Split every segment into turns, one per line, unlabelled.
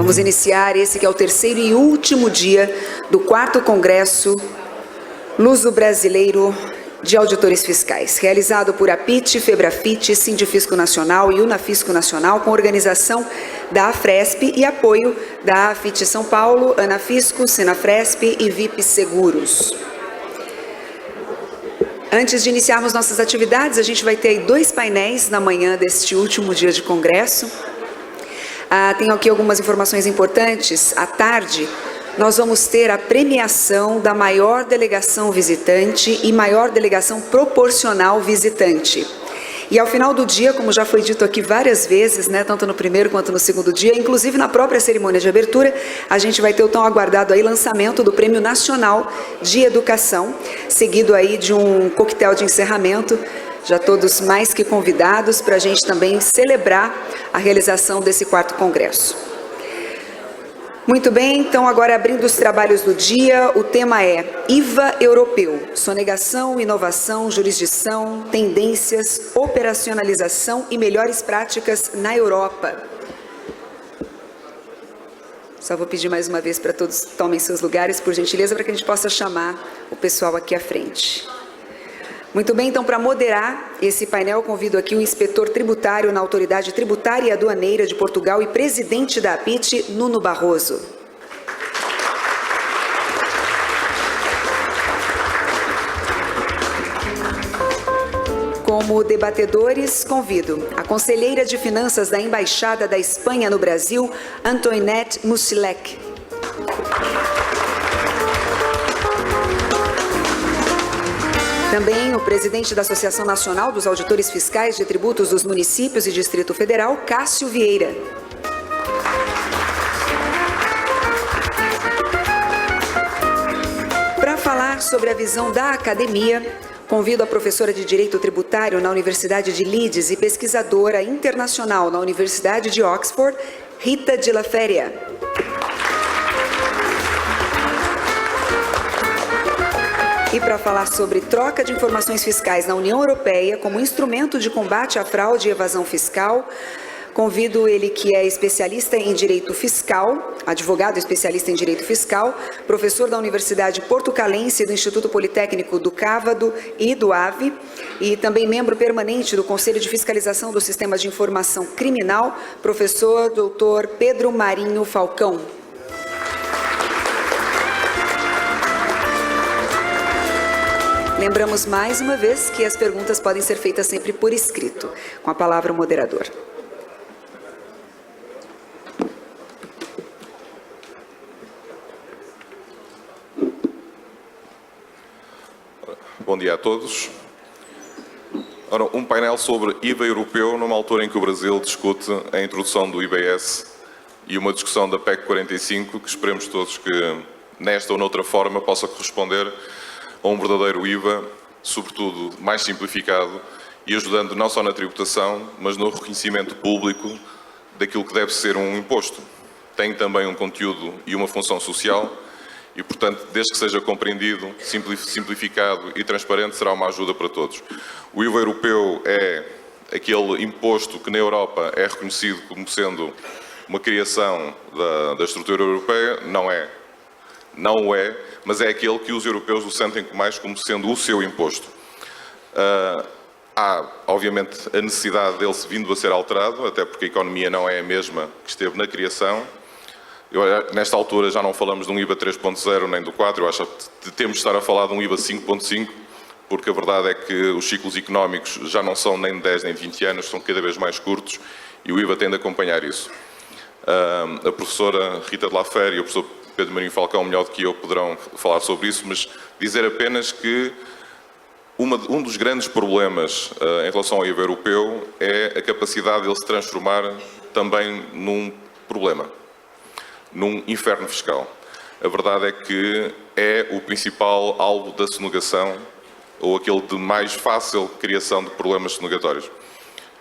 Vamos iniciar esse que é o terceiro e último dia do 4º Congresso Luso-Brasileiro de Auditores Fiscais, realizado por APIT, FEBRAFIT, Sindifisco Nacional e Unafisco Nacional, com organização da AFRESP e apoio da AFIT São Paulo, Anafisco, Senafresp e VIP Seguros. Antes de iniciarmos nossas atividades, a gente vai ter aí 2 painéis na manhã deste último dia de congresso. Tenho aqui algumas informações importantes. À tarde, nós vamos ter a premiação da maior delegação visitante e maior delegação proporcional visitante. E ao final do dia, como já foi dito aqui várias vezes, né, tanto no primeiro quanto no segundo dia, inclusive na própria cerimônia de abertura, a gente vai ter o tão aguardado aí lançamento do Prêmio Nacional de Educação, seguido aí de um coquetel de encerramento, já todos mais que convidados para a gente também celebrar a realização desse 4º Congresso. Muito bem, então agora abrindo os trabalhos do dia, o tema é IVA europeu, sonegação, inovação, jurisdição, tendências, operacionalização e melhores práticas na Europa. Só vou pedir mais uma vez para todos tomem seus lugares, por gentileza, para que a gente possa chamar o pessoal aqui à frente. Muito bem, então, para moderar esse painel, convido aqui o inspetor tributário na Autoridade Tributária e Aduaneira de Portugal e presidente da APIT, Nuno Barroso. Como debatedores, convido a conselheira de Finanças da Embaixada da Espanha no Brasil, Antoinette Musilek. Também o presidente da Associação Nacional dos Auditores Fiscais de Tributos dos Municípios e Distrito Federal, Cássio Vieira. Para falar sobre a visão da academia, convido a professora de Direito Tributário na Universidade de Leeds e pesquisadora internacional na Universidade de Oxford, Rita de la Feria. E para falar sobre troca de informações fiscais na União Europeia como instrumento de combate à fraude e evasão fiscal, convido ele que é especialista em Direito Fiscal, advogado especialista em Direito Fiscal, professor da Universidade Portucalense e do Instituto Politécnico do Cávado e do AVE, e também membro permanente do Conselho de Fiscalização do Sistema de Informação Criminal, professor Dr. Pedro Marinho Falcão. Lembramos mais uma vez que as perguntas podem ser feitas sempre por escrito. Com a palavra o moderador.
Bom dia a todos. Ora, um painel sobre IVA europeu numa altura em que o Brasil discute a introdução do IBS e uma discussão da PEC 45, que esperemos todos que nesta ou noutra forma possa corresponder a um verdadeiro IVA, sobretudo mais simplificado e ajudando não só na tributação, mas no reconhecimento público daquilo que deve ser um imposto. Tem também um conteúdo e uma função social e, portanto, desde que seja compreendido, simplificado e transparente, será uma ajuda para todos. O IVA europeu é aquele imposto que na Europa é reconhecido como sendo uma criação da estrutura europeia, não o é, mas é aquele que os europeus o sentem mais como sendo o seu imposto. Há, obviamente, a necessidade dele vindo a ser alterado, até porque a economia não é a mesma que esteve na criação. Nesta altura já não falamos de um IVA 3.0 nem do 4, eu acho que temos de estar a falar de um IVA 5.5, porque a verdade é que os ciclos económicos já não são nem de 10 nem de 20 anos, são cada vez mais curtos e o IVA tem de acompanhar isso. A professora Rita de la Feria e o professor Pedro Marinho Falcão, melhor do que eu, poderão falar sobre isso, mas dizer apenas que um dos grandes problemas em relação ao IVA europeu é a capacidade de ele se transformar também num problema, num inferno fiscal. A verdade é que é o principal alvo da sonegação ou aquele de mais fácil criação de problemas sonegatórios.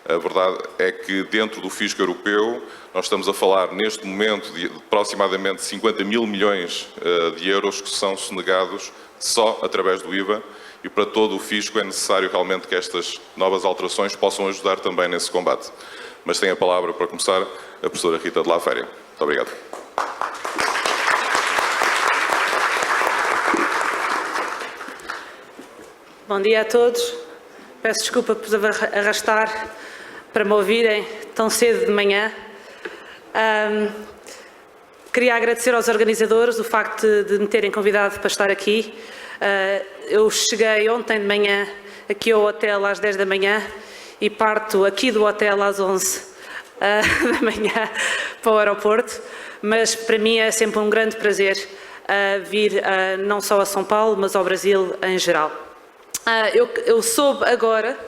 A verdade é que dentro do fisco europeu nós estamos a falar neste momento de aproximadamente 50 mil milhões de euros que são sonegados só através do IVA e para todo o fisco é necessário realmente que estas novas alterações possam ajudar também nesse combate. mas tem a palavra para começar a professora Rita de La Féria. Muito obrigado.
Bom dia a todos. Peço desculpa por vos arrastar para me ouvirem tão cedo de manhã. Queria agradecer aos organizadores o facto de me terem convidado para estar aqui. Eu cheguei ontem de manhã aqui ao hotel às 10 da manhã e parto aqui do hotel às 11 da manhã para o aeroporto, mas para mim é sempre um grande prazer vir não só a São Paulo, mas ao Brasil em geral. Eu soube agora,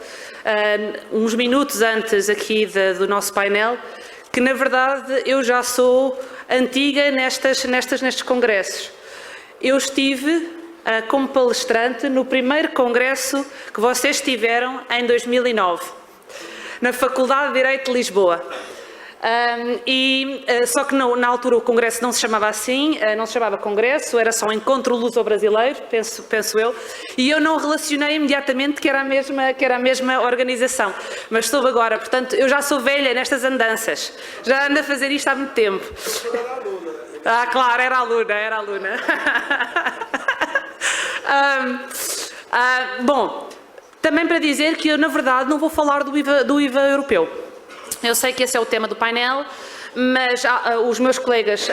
uns minutos antes aqui do nosso painel, que na verdade eu já sou antiga nestes congressos. Eu estive como palestrante no primeiro congresso que vocês tiveram em 2009, na Faculdade de Direito de Lisboa. Só que na altura o congresso não se chamava assim, não se chamava congresso, era só Encontro Luso-Brasileiro, penso eu, e eu não relacionei imediatamente que era a mesma organização, mas soube agora, portanto, eu já sou velha nestas andanças, já ando a fazer isto há muito tempo. Claro, era aluna. Bom, também para dizer que eu, na verdade, não vou falar do IVA europeu. Eu sei que esse é o tema do painel, mas os meus colegas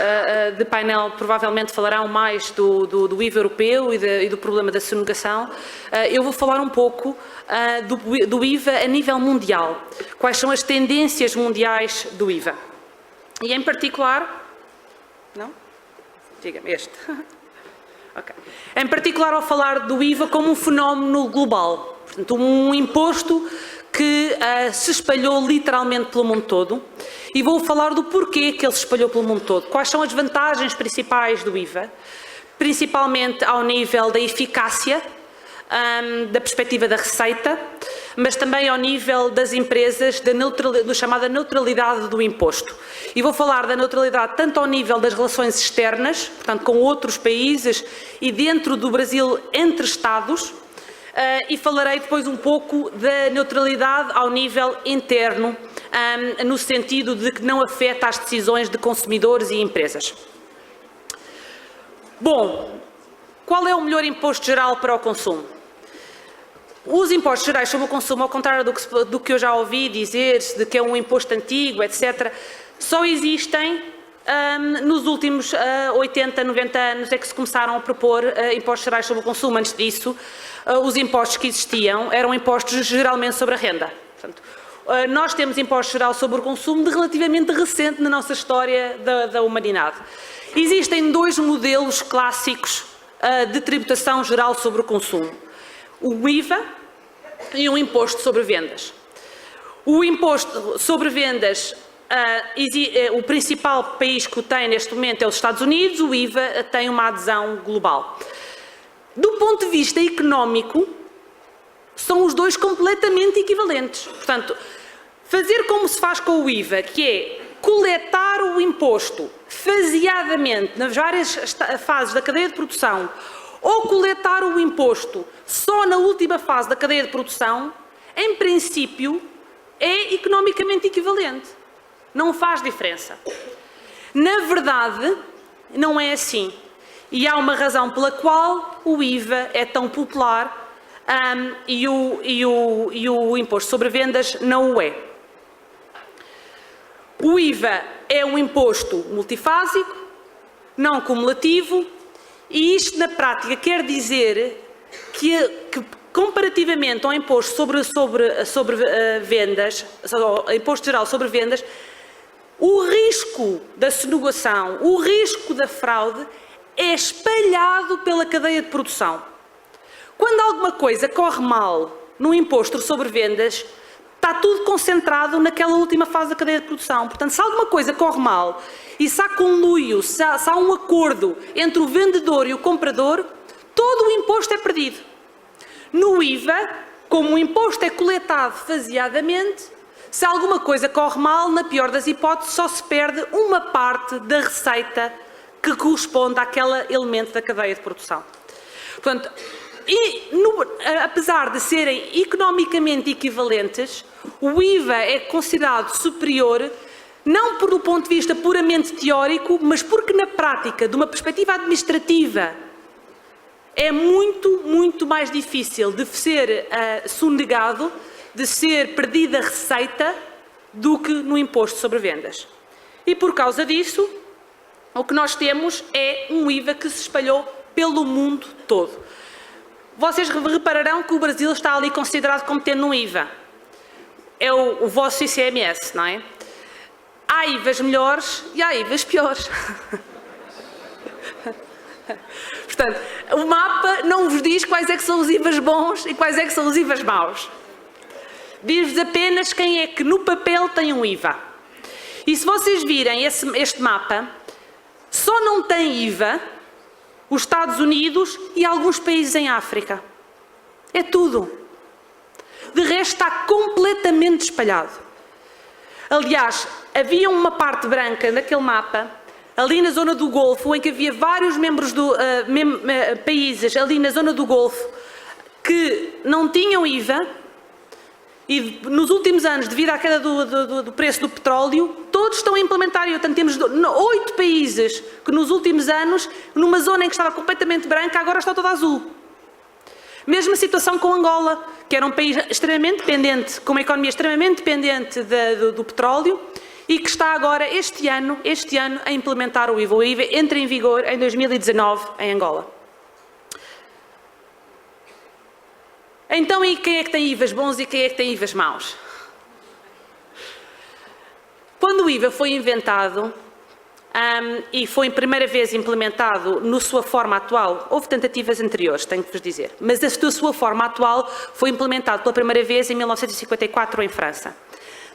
de painel provavelmente falarão mais do IVA europeu e do problema da sonegação. Eu vou falar um pouco do IVA a nível mundial. Quais são as tendências mundiais do IVA? E em particular... Não? Diga-me este. Okay. Em particular, ao falar do IVA como um fenómeno global, portanto, um imposto que se espalhou literalmente pelo mundo todo, e vou falar do porquê que ele se espalhou pelo mundo todo. Quais são as vantagens principais do IVA, principalmente ao nível da eficácia, da perspectiva da receita, mas também ao nível das empresas, da chamada neutralidade do imposto. E vou falar da neutralidade tanto ao nível das relações externas, portanto com outros países e dentro do Brasil entre Estados, e falarei depois um pouco da neutralidade ao nível interno, no sentido de que não afeta as decisões de consumidores e empresas. Bom, qual é o melhor imposto geral para o consumo? Os impostos gerais sobre o consumo, ao contrário do que eu já ouvi dizer, de que é um imposto antigo, etc., só existem nos últimos 80, 90 anos é que se começaram a propor impostos gerais sobre o consumo. Antes disso, os impostos que existiam eram impostos geralmente sobre a renda. Portanto, nós temos imposto geral sobre o consumo de relativamente recente na nossa história da humanidade. Existem dois modelos clássicos de tributação geral sobre o consumo: o IVA e o imposto sobre vendas. O imposto sobre vendas, o principal país que o tem neste momento é os Estados Unidos. O IVA tem uma adesão global. Do ponto de vista económico, são os dois completamente equivalentes. Portanto, fazer como se faz com o IVA, que é coletar o imposto faseadamente nas várias fases da cadeia de produção, ou coletar o imposto só na última fase da cadeia de produção, em princípio, é economicamente equivalente. Não faz diferença. Na verdade, não é assim. E há uma razão pela qual o IVA é tão popular e o imposto sobre vendas não o é. O IVA é um imposto multifásico, não cumulativo, e isto na prática quer dizer que comparativamente ao imposto sobre vendas, ao imposto geral sobre vendas, o risco da sonegação, o risco da fraude é espalhado pela cadeia de produção. Quando alguma coisa corre mal no imposto sobre vendas, está tudo concentrado naquela última fase da cadeia de produção. Portanto, se alguma coisa corre mal e se há conluio, se há um acordo entre o vendedor e o comprador, todo o imposto é perdido. No IVA, como o imposto é coletado faseadamente, se alguma coisa corre mal, na pior das hipóteses, só se perde uma parte da receita que corresponde àquele elemento da cadeia de produção. Portanto, apesar de serem economicamente equivalentes, o IVA é considerado superior não do ponto de vista puramente teórico, mas porque na prática, de uma perspectiva administrativa, é muito mais difícil de ser sonegado, de ser perdida receita, do que no imposto sobre vendas. E por causa disso, o que nós temos é um IVA que se espalhou pelo mundo todo. Vocês repararão que o Brasil está ali considerado como tendo um IVA. É o vosso ICMS, não é? Há IVAs melhores e há IVAs piores. Portanto, o mapa não vos diz quais é que são os IVAs bons e quais é que são os IVAs maus. Diz-vos apenas quem é que no papel tem um IVA. E se vocês virem este mapa, só não tem IVA os Estados Unidos e alguns países em África. É tudo. De resto está completamente espalhado. Aliás, havia uma parte branca naquele mapa, ali na zona do Golfo, em que havia vários países ali na zona do Golfo que não tinham IVA, e nos últimos anos, devido à queda do preço do petróleo, todos estão a implementar. E, portanto, temos 8 países que nos últimos anos, numa zona em que estava completamente branca, agora está toda azul. Mesma situação com Angola, que era um país extremamente dependente, com uma economia extremamente dependente do petróleo, e que está agora, este ano, a implementar o IVA. O IVA entra em vigor em 2019 em Angola. Então, e quem é que tem IVAs bons e quem é que tem IVAs maus? Quando o IVA foi inventado e foi a primeira vez implementado na sua forma atual, houve tentativas anteriores, tenho que vos dizer, mas a sua forma atual foi implementado pela primeira vez em 1954 em França.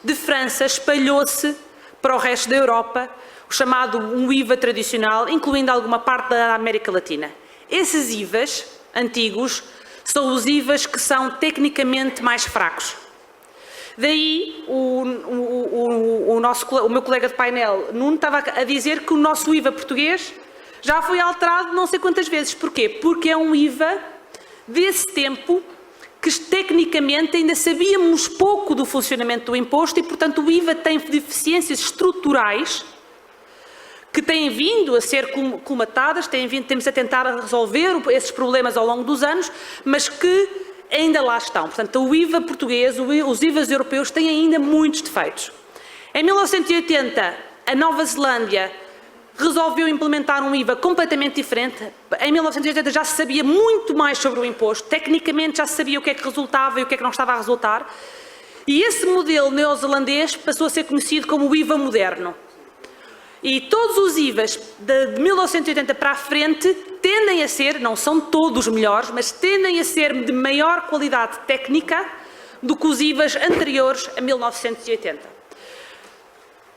De França espalhou-se para o resto da Europa o chamado um IVA tradicional, incluindo alguma parte da América Latina. Esses IVAs antigos são os IVAs que são tecnicamente mais fracos. Daí o meu colega de painel, Nuno, estava a dizer que o nosso IVA português já foi alterado não sei quantas vezes. Porquê? Porque é um IVA desse tempo que tecnicamente ainda sabíamos pouco do funcionamento do imposto e, portanto, o IVA tem deficiências estruturais que têm vindo a ser colmatadas, temos a tentar resolver esses problemas ao longo dos anos, mas que ainda lá estão. Portanto, o IVA português, os IVAs europeus têm ainda muitos defeitos. Em 1980, a Nova Zelândia resolveu implementar um IVA completamente diferente. Em 1980 já se sabia muito mais sobre o imposto, tecnicamente já se sabia o que é que resultava e o que é que não estava a resultar. E esse modelo neozelandês passou a ser conhecido como o IVA moderno. E todos os IVAs de 1980 para a frente tendem a ser, não são todos melhores, mas tendem a ser de maior qualidade técnica do que os IVAs anteriores a 1980.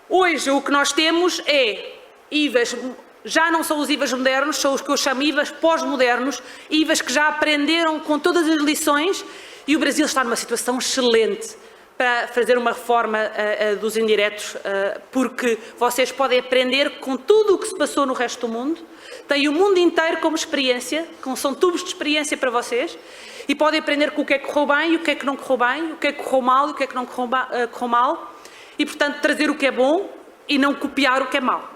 Hoje o que nós temos é IVAs, já não são os IVAs modernos, são os que eu chamo IVAs pós-modernos, IVAs que já aprenderam com todas as lições, e o Brasil está numa situação excelente para fazer uma reforma dos indiretos, porque vocês podem aprender com tudo o que se passou no resto do mundo, têm o mundo inteiro como experiência, são tubos de experiência para vocês, e podem aprender com o que é que correu bem e o que é que não correu bem, o que é que correu mal e o que é que não correu mal, e portanto trazer o que é bom e não copiar o que é mau.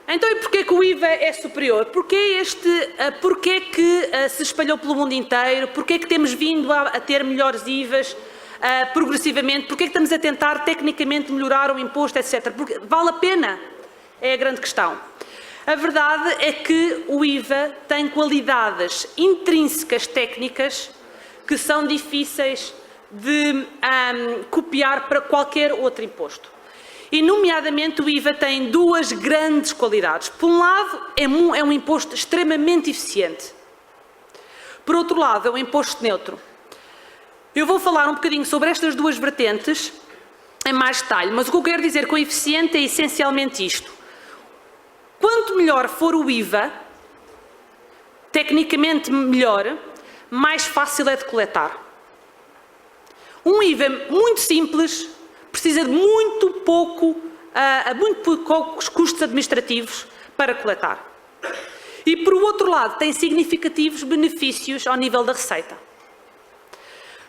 Então, e porquê que o IVA é superior? Porquê que se espalhou pelo mundo inteiro? Porquê que temos vindo a ter melhores IVAs progressivamente? Porquê que estamos a tentar tecnicamente melhorar o imposto, etc? Porque vale a pena? É a grande questão. A verdade é que o IVA tem qualidades intrínsecas técnicas que são difíceis de copiar para qualquer outro imposto. E, nomeadamente, o IVA tem duas grandes qualidades. Por um lado, é um imposto extremamente eficiente. Por outro lado, é um imposto neutro. Eu vou falar um bocadinho sobre estas duas vertentes em mais detalhe, mas o que eu quero dizer com eficiente é essencialmente isto. Quanto melhor for o IVA, tecnicamente melhor, mais fácil é de coletar. Um IVA muito simples precisa de muito poucos custos administrativos para coletar. e, por outro lado, tem significativos benefícios ao nível da receita.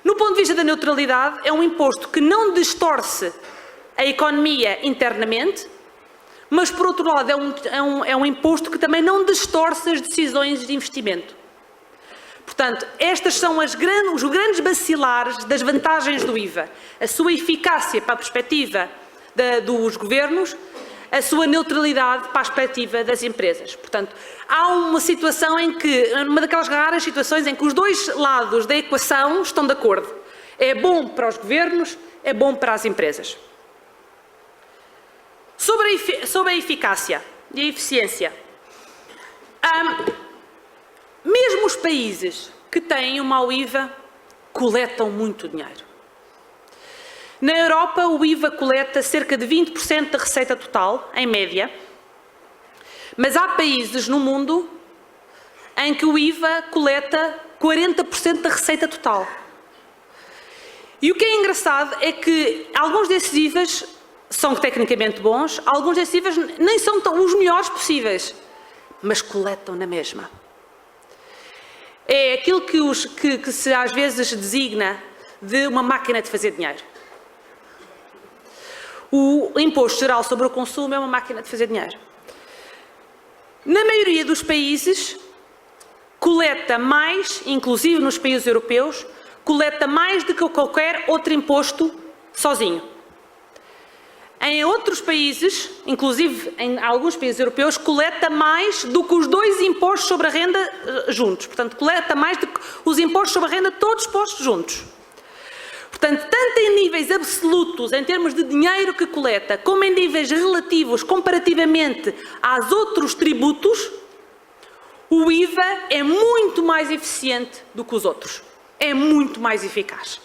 No ponto de vista da neutralidade, é um imposto que não distorce a economia internamente, mas, por outro lado, é um imposto que também não distorce as decisões de investimento. Portanto, estas são os grandes bacilares das vantagens do IVA. A sua eficácia para a perspectiva dos governos, a sua neutralidade para a perspectiva das empresas. Portanto, há uma situação em que, uma daquelas raras situações em que os dois lados da equação estão de acordo. É bom para os governos, é bom para as empresas. Sobre a eficácia e a eficiência. Mesmo os países que têm um mau IVA coletam muito dinheiro. Na Europa, o IVA coleta cerca de 20% da receita total, em média, mas há países no mundo em que o IVA coleta 40% da receita total. E o que é engraçado é que alguns desses IVAs são tecnicamente bons, alguns desses IVAs nem são os melhores possíveis, mas coletam na mesma. É aquilo que se às vezes designa de uma máquina de fazer dinheiro. O Imposto Geral sobre o Consumo é uma máquina de fazer dinheiro. Na maioria dos países, coleta mais, inclusive nos países europeus, coleta mais do que qualquer outro imposto sozinho. Em outros países, inclusive em alguns países europeus, coleta mais do que os dois impostos sobre a renda juntos. Portanto, coleta mais do que os impostos sobre a renda todos postos juntos. Portanto, tanto em níveis absolutos, em termos de dinheiro que coleta, como em níveis relativos, comparativamente aos outros tributos, o IVA é muito mais eficiente do que os outros. É muito mais eficaz.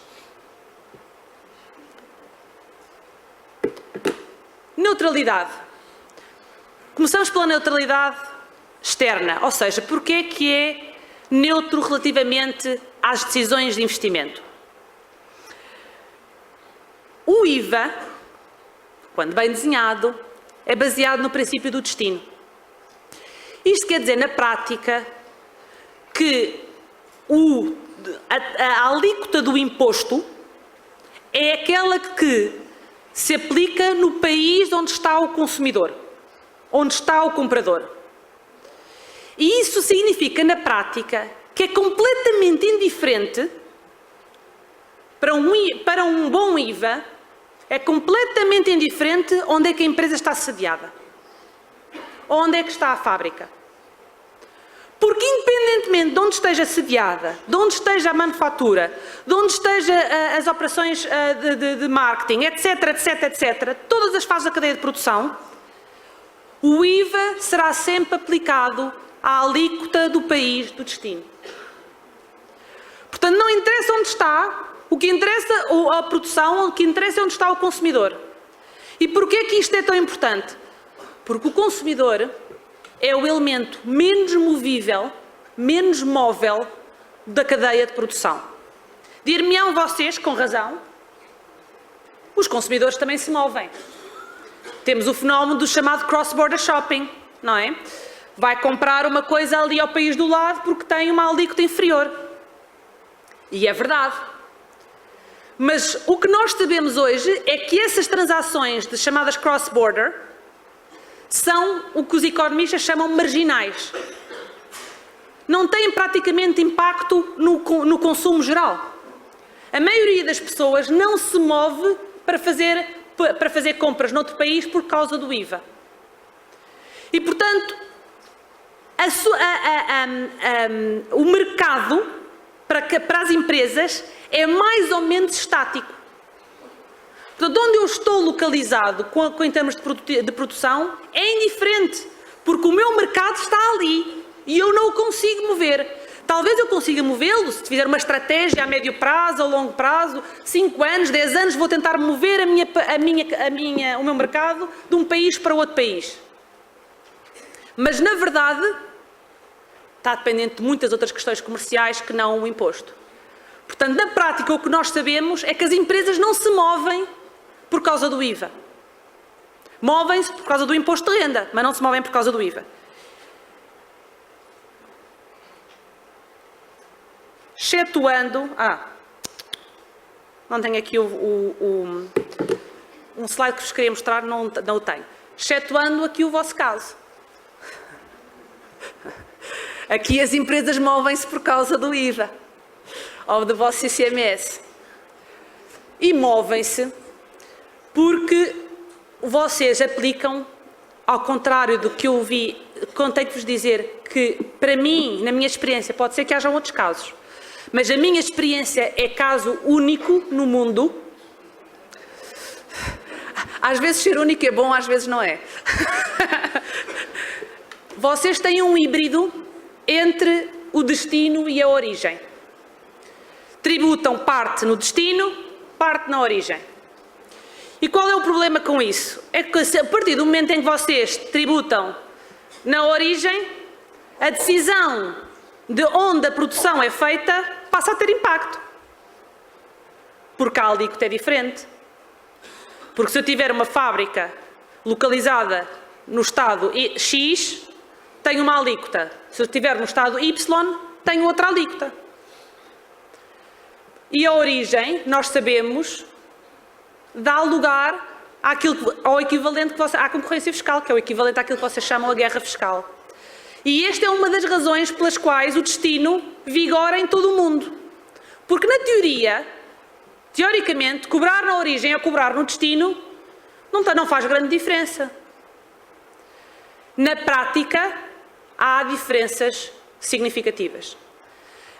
Neutralidade. Começamos pela neutralidade externa, ou seja, porque é que é neutro relativamente às decisões de investimento. O IVA, quando bem desenhado, é baseado no princípio do destino. Isto quer dizer, na prática, que a alíquota do imposto é aquela que se aplica no país onde está o consumidor, onde está o comprador. E isso significa, na prática, que é completamente indiferente para um bom IVA, é completamente indiferente onde é que a empresa está sediada, onde é que está a fábrica. Porque independentemente de onde esteja sediada, de onde esteja a manufatura, de onde estejam as operações de marketing, etc., todas as fases da cadeia de produção, o IVA será sempre aplicado à alíquota do país do destino. Portanto, não interessa onde está, o que interessa é a produção, o que interessa é onde está o consumidor. E porquê é que isto é tão importante? Porque o consumidor é o elemento menos movível, menos móvel da cadeia de produção. Dir-me-ão vocês, com razão, os consumidores também se movem. Temos o fenómeno do chamado cross-border shopping, não é? Vai comprar uma coisa ali ao país do lado porque tem uma alíquota inferior. E é verdade. Mas o que nós sabemos hoje é que essas transações de chamadas cross-border são o que os economistas chamam marginais. Não têm praticamente impacto no consumo geral. A maioria das pessoas não se move para fazer compras noutro país por causa do IVA. E, portanto, o mercado para as empresas é mais ou menos estático. Portanto, onde eu estou localizado em termos de produção é indiferente, porque o meu mercado está ali e eu não o consigo mover. Talvez eu consiga movê-lo se tiver uma estratégia a médio prazo, a longo prazo, 5 anos, 10 anos, vou tentar mover o meu mercado de um país para outro país. Mas, na verdade, está dependente de muitas outras questões comerciais que não o imposto. Portanto, na prática, o que nós sabemos é que as empresas não se movem por causa do IVA. Movem-se por causa do imposto de renda, mas não se movem por causa do IVA. excetuando... não tenho aqui um slide que vos queria mostrar, não o tenho. Excetuando aqui o vosso caso. Aqui as empresas movem-se por causa do IVA, ou do vosso ICMS. E movem-se porque vocês aplicam, ao contrário do que eu vi, tenho que vos dizer que, para mim, na minha experiência, pode ser que hajam outros casos, mas a minha experiência é caso único no mundo. Às vezes ser único é bom, às vezes não é. Vocês têm um híbrido entre o destino e a origem. Tributam parte no destino, parte na origem. E qual é o problema com isso? É que a partir do momento em que vocês tributam na origem, a decisão de onde a produção é feita passa a ter impacto. Porque a alíquota é diferente. Porque se eu tiver uma fábrica localizada no estado X, tenho uma alíquota. Se eu estiver no estado Y, tenho outra alíquota. E a origem, nós sabemos, dá lugar ao equivalente à concorrência fiscal, que é o equivalente àquilo que vocês chamam a guerra fiscal. E esta é uma das razões pelas quais o destino vigora em todo o mundo. Porque na teoria, teoricamente, cobrar na origem ou cobrar no destino não faz grande diferença. Na prática, há diferenças significativas.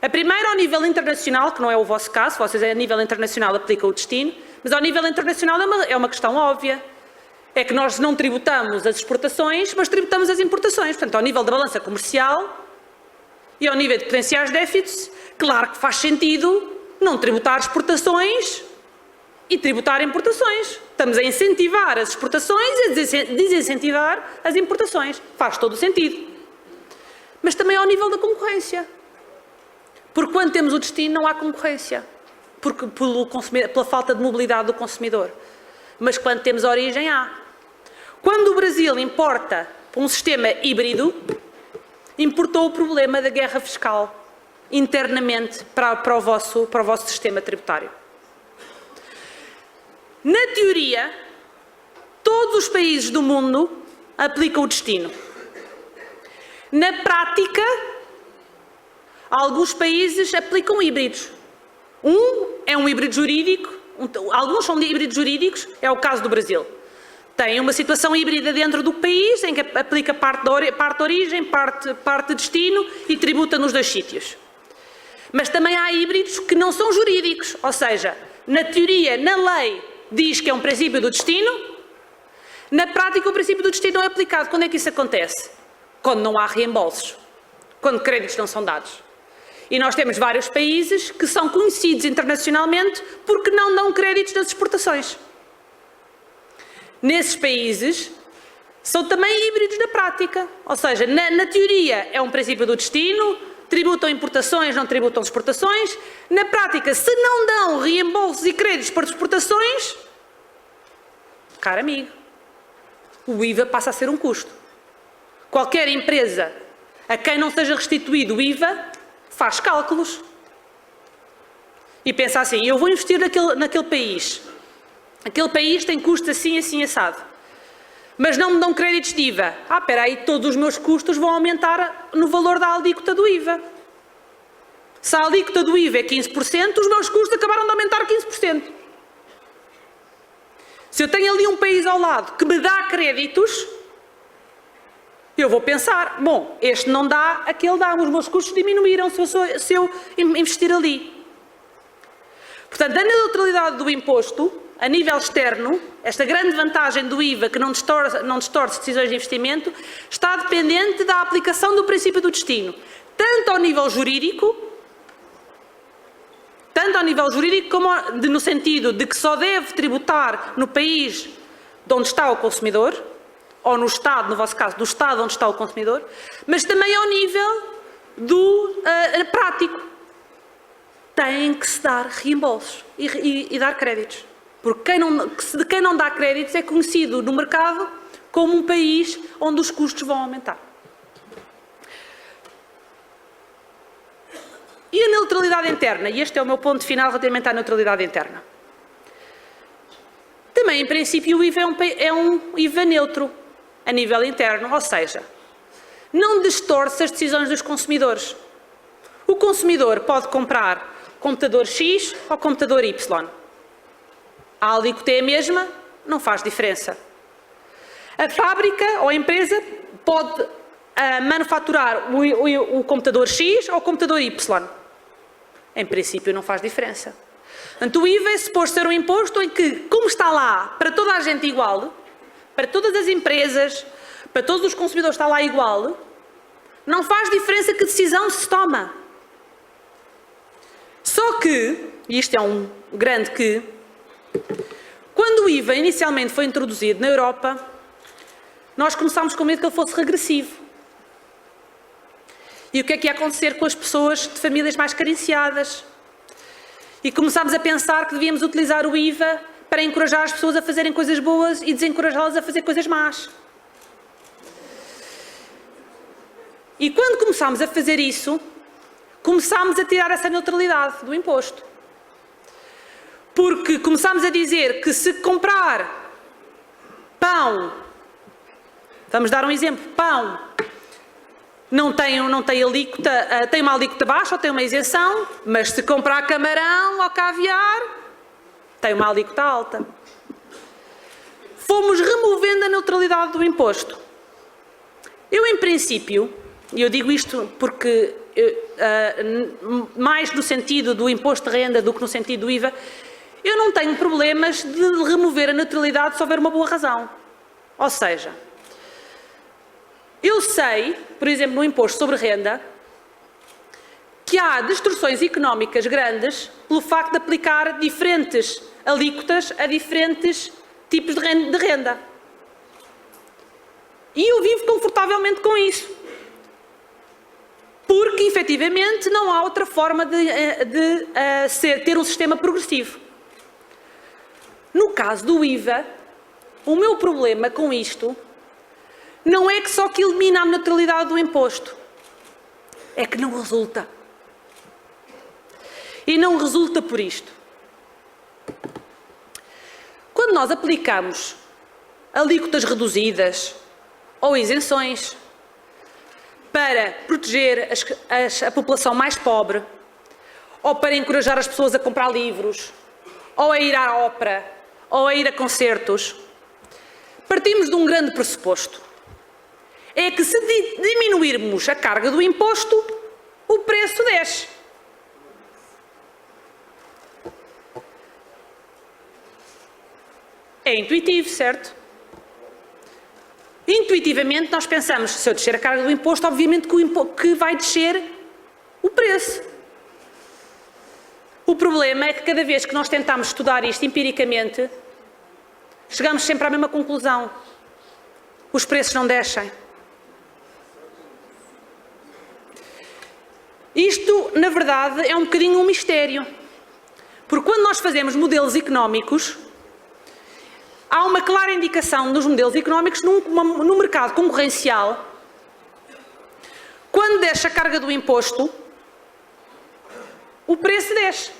A primeira, ao nível internacional, que não é o vosso caso, vocês a nível internacional aplicam o destino, mas ao nível internacional é uma questão óbvia. É que nós não tributamos as exportações, mas tributamos as importações. Portanto, ao nível da balança comercial e ao nível de potenciais déficits, claro que faz sentido não tributar exportações e tributar importações. Estamos a incentivar as exportações e a desincentivar as importações. Faz todo o sentido. Mas também ao nível da concorrência. Porque quando temos o destino não há concorrência. Pela falta de mobilidade do consumidor. Mas quando temos a origem há. Quando o Brasil importa um sistema híbrido, importou o problema da guerra fiscal internamente para o vosso sistema tributário. Na teoria, todos os países do mundo aplicam o destino. Na prática, alguns países aplicam híbridos. É um híbrido jurídico, alguns são híbridos jurídicos, é o caso do Brasil. Tem uma situação híbrida dentro do país, em que aplica parte de origem, parte de destino e tributa nos dois sítios. Mas também há híbridos que não são jurídicos, ou seja, na teoria, na lei, diz que é um princípio do destino, na prática o princípio do destino não é aplicado. Quando é que isso acontece? Quando não há reembolsos, quando créditos não são dados. E nós temos vários países que são conhecidos internacionalmente porque não dão créditos nas exportações. Nesses países, são também híbridos na prática. Ou seja, na teoria é um princípio do destino, tributam importações, não tributam exportações. Na prática, se não dão reembolsos e créditos para exportações, caro amigo, o IVA passa a ser um custo. Qualquer empresa a quem não seja restituído o IVA faz cálculos e pensa assim, eu vou investir naquele país. Aquele país tem custos assim, assim, assado. Mas não me dão créditos de IVA. Espera aí, todos os meus custos vão aumentar no valor da alíquota do IVA. Se a alíquota do IVA é 15%, os meus custos acabaram de aumentar 15%. Se eu tenho ali um país ao lado que me dá créditos, eu vou pensar, bom, este não dá, aquele dá, os meus custos diminuíram se eu investir ali. Portanto, a neutralidade do imposto, a nível externo, esta grande vantagem do IVA que não distorce decisões de investimento, está dependente da aplicação do princípio do destino, tanto ao nível jurídico como no sentido de que só deve tributar no país de onde está o consumidor, ou no Estado, no vosso caso, do Estado onde está o consumidor, mas também ao nível prático. Tem que se dar reembolsos e dar créditos. Porque quem não dá créditos é conhecido no mercado como um país onde os custos vão aumentar. E a neutralidade interna? E este é o meu ponto final relativamente à neutralidade interna. Também, em princípio, o IVA é um IVA neutro a nível interno, ou seja, não distorce as decisões dos consumidores. O consumidor pode comprar computador X ou computador Y. A alíquota é a mesma, não faz diferença. A fábrica ou a empresa pode manufaturar o computador X ou o computador Y. Em princípio, não faz diferença. Portanto, o IVA é suposto ser um imposto em que, como está lá para toda a gente igual, para todas as empresas, para todos os consumidores está lá igual, não faz diferença que decisão se toma. Só que, e isto é um grande que, quando o IVA inicialmente foi introduzido na Europa, nós começámos com medo que ele fosse regressivo. E o que é que ia acontecer com as pessoas de famílias mais carenciadas? E começámos a pensar que devíamos utilizar o IVA para encorajar as pessoas a fazerem coisas boas e desencorajá-las a fazer coisas más. E quando começámos a fazer isso, começámos a tirar essa neutralidade do imposto. Porque começámos a dizer que se comprar pão, vamos dar um exemplo, pão, não tem alíquota, tem uma alíquota baixa ou tem uma isenção, mas se comprar camarão ou caviar, tem uma alíquota alta. Fomos removendo a neutralidade do imposto. Eu, em princípio, e eu digo isto porque mais no sentido do imposto de renda do que no sentido do IVA, eu não tenho problemas de remover a neutralidade se houver uma boa razão. Ou seja, eu sei, por exemplo, no imposto sobre renda, que há distorções económicas grandes pelo facto de aplicar diferentes alíquotas a diferentes tipos de renda. E eu vivo confortavelmente com isso. Porque, efetivamente, não há outra forma de ter um sistema progressivo. No caso do IVA, o meu problema com isto não é que só que elimina a neutralidade do imposto. É que não resulta. E não resulta por isto. Quando nós aplicamos alíquotas reduzidas ou isenções para proteger a população mais pobre, ou para encorajar as pessoas a comprar livros, ou a ir à ópera, ou a ir a concertos, partimos de um grande pressuposto. É que se diminuirmos a carga do imposto, o preço desce. É intuitivo, certo? Intuitivamente nós pensamos, se eu descer a carga do imposto, obviamente que vai descer o preço. O problema é que cada vez que nós tentamos estudar isto empiricamente, chegamos sempre à mesma conclusão. Os preços não descem. Isto, na verdade, é um bocadinho um mistério. Porque quando nós fazemos modelos económicos, há uma clara indicação nos modelos económicos no mercado concorrencial, quando desce a carga do imposto, o preço desce.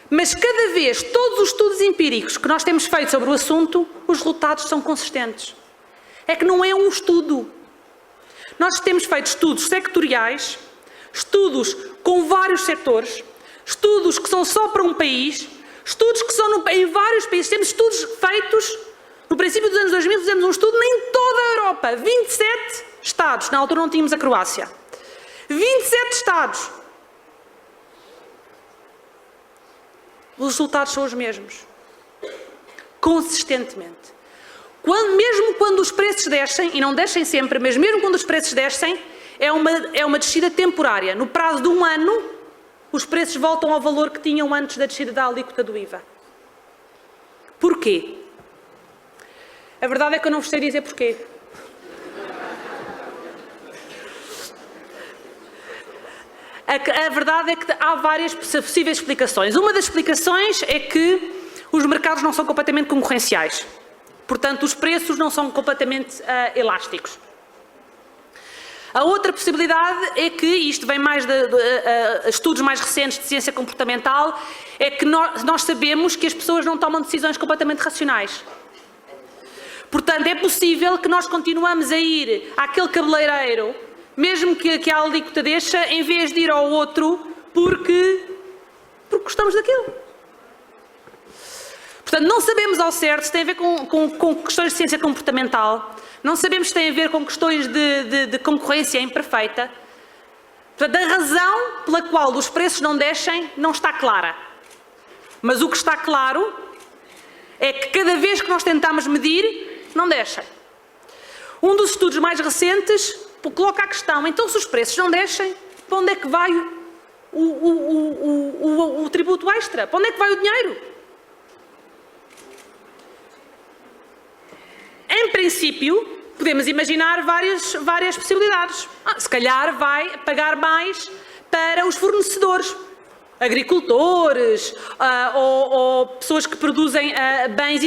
Mas cada vez, todos os estudos empíricos que nós temos feito sobre o assunto, os resultados são consistentes. É que não é um estudo. Nós temos feito estudos sectoriais, estudos com vários setores, estudos que são só para um país, estudos que são em vários países. Temos estudos feitos, no princípio dos anos 2000, fizemos um estudo em toda a Europa. 27 Estados, na altura não tínhamos a Croácia. 27 Estados. Os resultados são os mesmos. Consistentemente. Mesmo quando os preços descem, e não descem sempre, mas mesmo quando os preços descem, é uma descida temporária. No prazo de um ano, os preços voltam ao valor que tinham antes da descida da alíquota do IVA. Porquê? A verdade é que eu não vos sei dizer porquê. A verdade é que há várias possíveis explicações. Uma das explicações é que os mercados não são completamente concorrenciais. Portanto, os preços não são completamente elásticos. A outra possibilidade é que, isto vem mais de estudos mais recentes de ciência comportamental, é que nós sabemos que as pessoas não tomam decisões completamente racionais. Portanto, é possível que nós continuamos a ir àquele cabeleireiro, mesmo que a alíquota deixa, em vez de ir ao outro, porque gostamos daquilo. Portanto, não sabemos ao certo se tem a ver com questões de ciência comportamental, não sabemos se tem a ver com questões de concorrência imperfeita. Portanto, a razão pela qual os preços não descem não está clara. Mas o que está claro é que cada vez que nós tentamos medir, não descem. Um dos estudos mais recentes coloca a questão, então se os preços não descem, para onde é que vai o tributo extra? Para onde é que vai o dinheiro? Em princípio, podemos imaginar várias possibilidades. Se calhar vai pagar mais para os fornecedores, agricultores, ou pessoas que produzem bens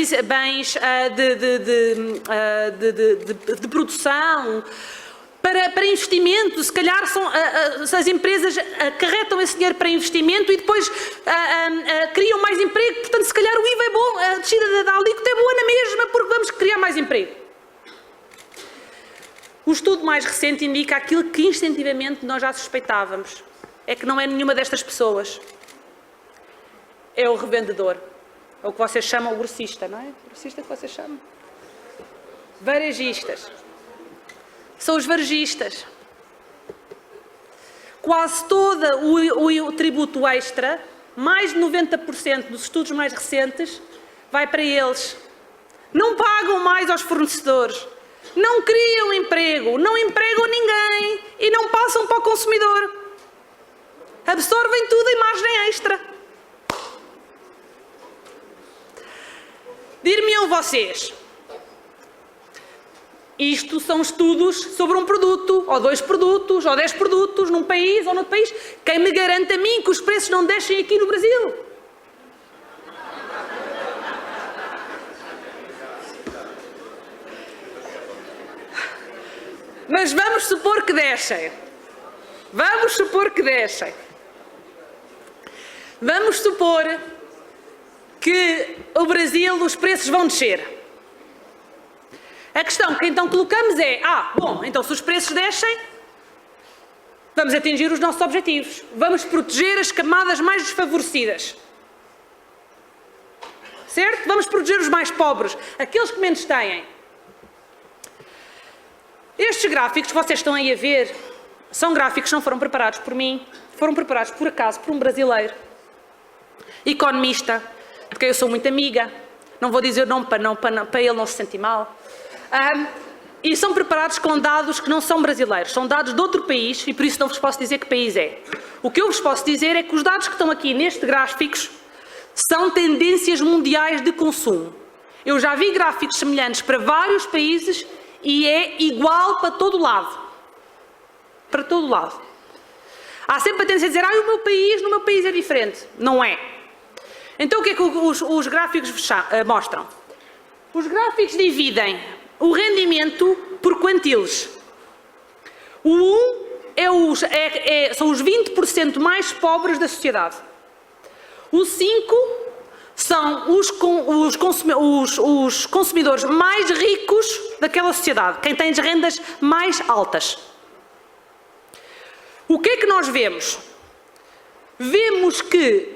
de produção, para investimento. Se calhar as empresas acarretam esse dinheiro para investimento e depois criam mais emprego. Portanto, se calhar o IVA é bom, a descida da alíquota é boa na mesma, porque vamos criar mais emprego. O estudo mais recente indica aquilo que instintivamente nós já suspeitávamos. É que não é nenhuma destas pessoas. É o revendedor. É o que vocês chamam o grossista, não é? O grossista que vocês chamam? Varejistas. São os varejistas. Quase todo o tributo extra, mais de 90% dos estudos mais recentes, vai para eles. Não pagam mais aos fornecedores. Não criam emprego, não empregam ninguém e não passam para o consumidor. Absorvem tudo em margem extra. Dir-me-ão vocês, isto são estudos sobre um produto, ou 2 produtos, ou 10 produtos, num país ou noutro país. Quem me garante a mim que os preços não descem aqui no Brasil? Mas vamos supor que descem. Vamos supor que descem. Vamos supor que o Brasil, os preços vão descer. A questão que então colocamos é, bom, então se os preços descem, vamos atingir os nossos objetivos. Vamos proteger as camadas mais desfavorecidas. Certo? Vamos proteger os mais pobres, aqueles que menos têm. Estes gráficos que vocês estão aí a ver, são gráficos que não foram preparados por mim, foram preparados por acaso por um brasileiro, economista, de quem eu sou muito amiga, não vou dizer o nome para ele não se sentir mal, e são preparados com dados que não são brasileiros, são dados de outro país e por isso não vos posso dizer que país é. O que eu vos posso dizer é que os dados que estão aqui nestes gráficos são tendências mundiais de consumo. Eu já vi gráficos semelhantes para vários países e é igual para todo lado. Para todo lado. Há sempre a tendência a dizer, no meu país é diferente. Não é. Então o que é que os gráficos mostram? Os gráficos dividem o rendimento por quantiles. O 1 são os 20% mais pobres da sociedade. O 5 são os consumidores mais ricos daquela sociedade, quem tem as rendas mais altas. O que é que nós vemos? Vemos que,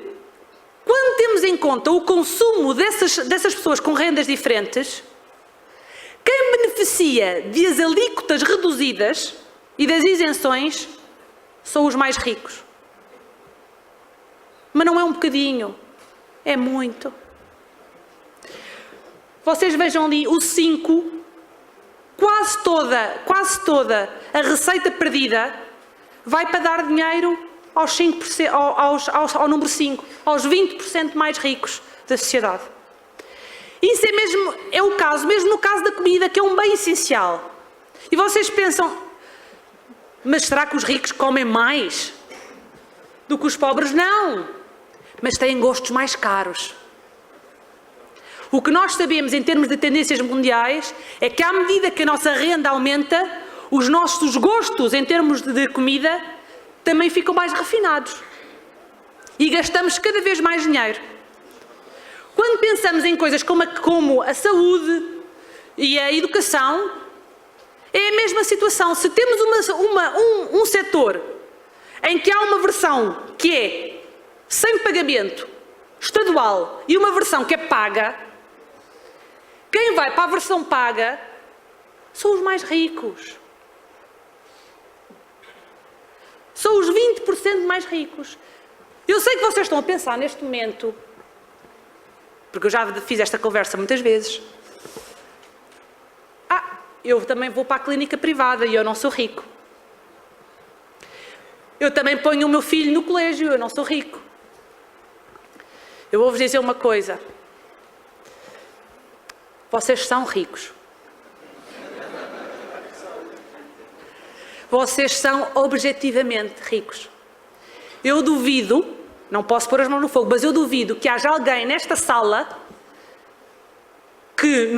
quando temos em conta o consumo dessas pessoas com rendas diferentes, quem beneficia das alíquotas reduzidas e das isenções são os mais ricos. Mas não é um bocadinho, é muito. Vocês vejam ali o 5, quase toda a receita perdida vai para dar dinheiro aos 5%, ao número 5, aos 20% mais ricos da sociedade. Isso é o caso, mesmo no caso da comida, que é um bem essencial. E vocês pensam, mas será que os ricos comem mais do que os pobres? Não, mas têm gostos mais caros. O que nós sabemos em termos de tendências mundiais é que à medida que a nossa renda aumenta, os nossos gostos em termos de comida também ficam mais refinados. E gastamos cada vez mais dinheiro. Quando pensamos em coisas como a saúde e a educação, é a mesma situação. Se temos um setor em que há uma versão que é sem pagamento estadual e uma versão que é paga, quem vai para a versão paga são os mais ricos. São os 20% mais ricos. Eu sei que vocês estão a pensar neste momento, porque eu já fiz esta conversa muitas vezes. Eu também vou para a clínica privada e eu não sou rico. Eu também ponho o meu filho no colégio, eu não sou rico. Eu vou-vos dizer uma coisa. Vocês são ricos. Vocês são objetivamente ricos. Eu duvido, não posso pôr as mãos no fogo, mas eu duvido que haja alguém nesta sala que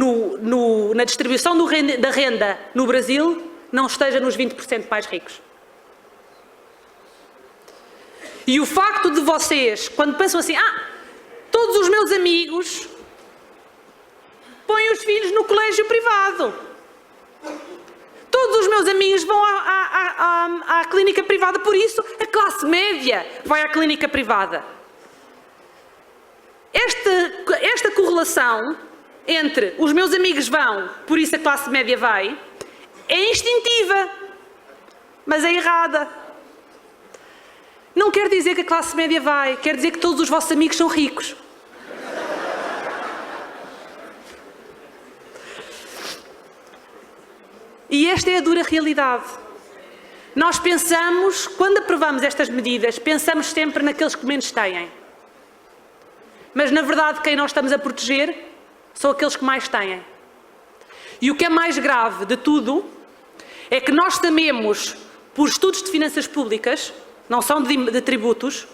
na distribuição da renda no Brasil não esteja nos 20% mais ricos. E o facto de vocês, quando pensam assim, todos os meus amigos põem os filhos no colégio privado. Todos os meus amigos vão à clínica privada, por isso a classe média vai à clínica privada. Esta correlação entre os meus amigos vão, por isso a classe média vai, é instintiva, mas é errada. Não quer dizer que a classe média vai, quer dizer que todos os vossos amigos são ricos. E esta é a dura realidade. Nós pensamos, quando aprovamos estas medidas, pensamos sempre naqueles que menos têm. Mas, na verdade, quem nós estamos a proteger são aqueles que mais têm. E o que é mais grave de tudo é que nós sabemos, por estudos de finanças públicas, não são de tributos,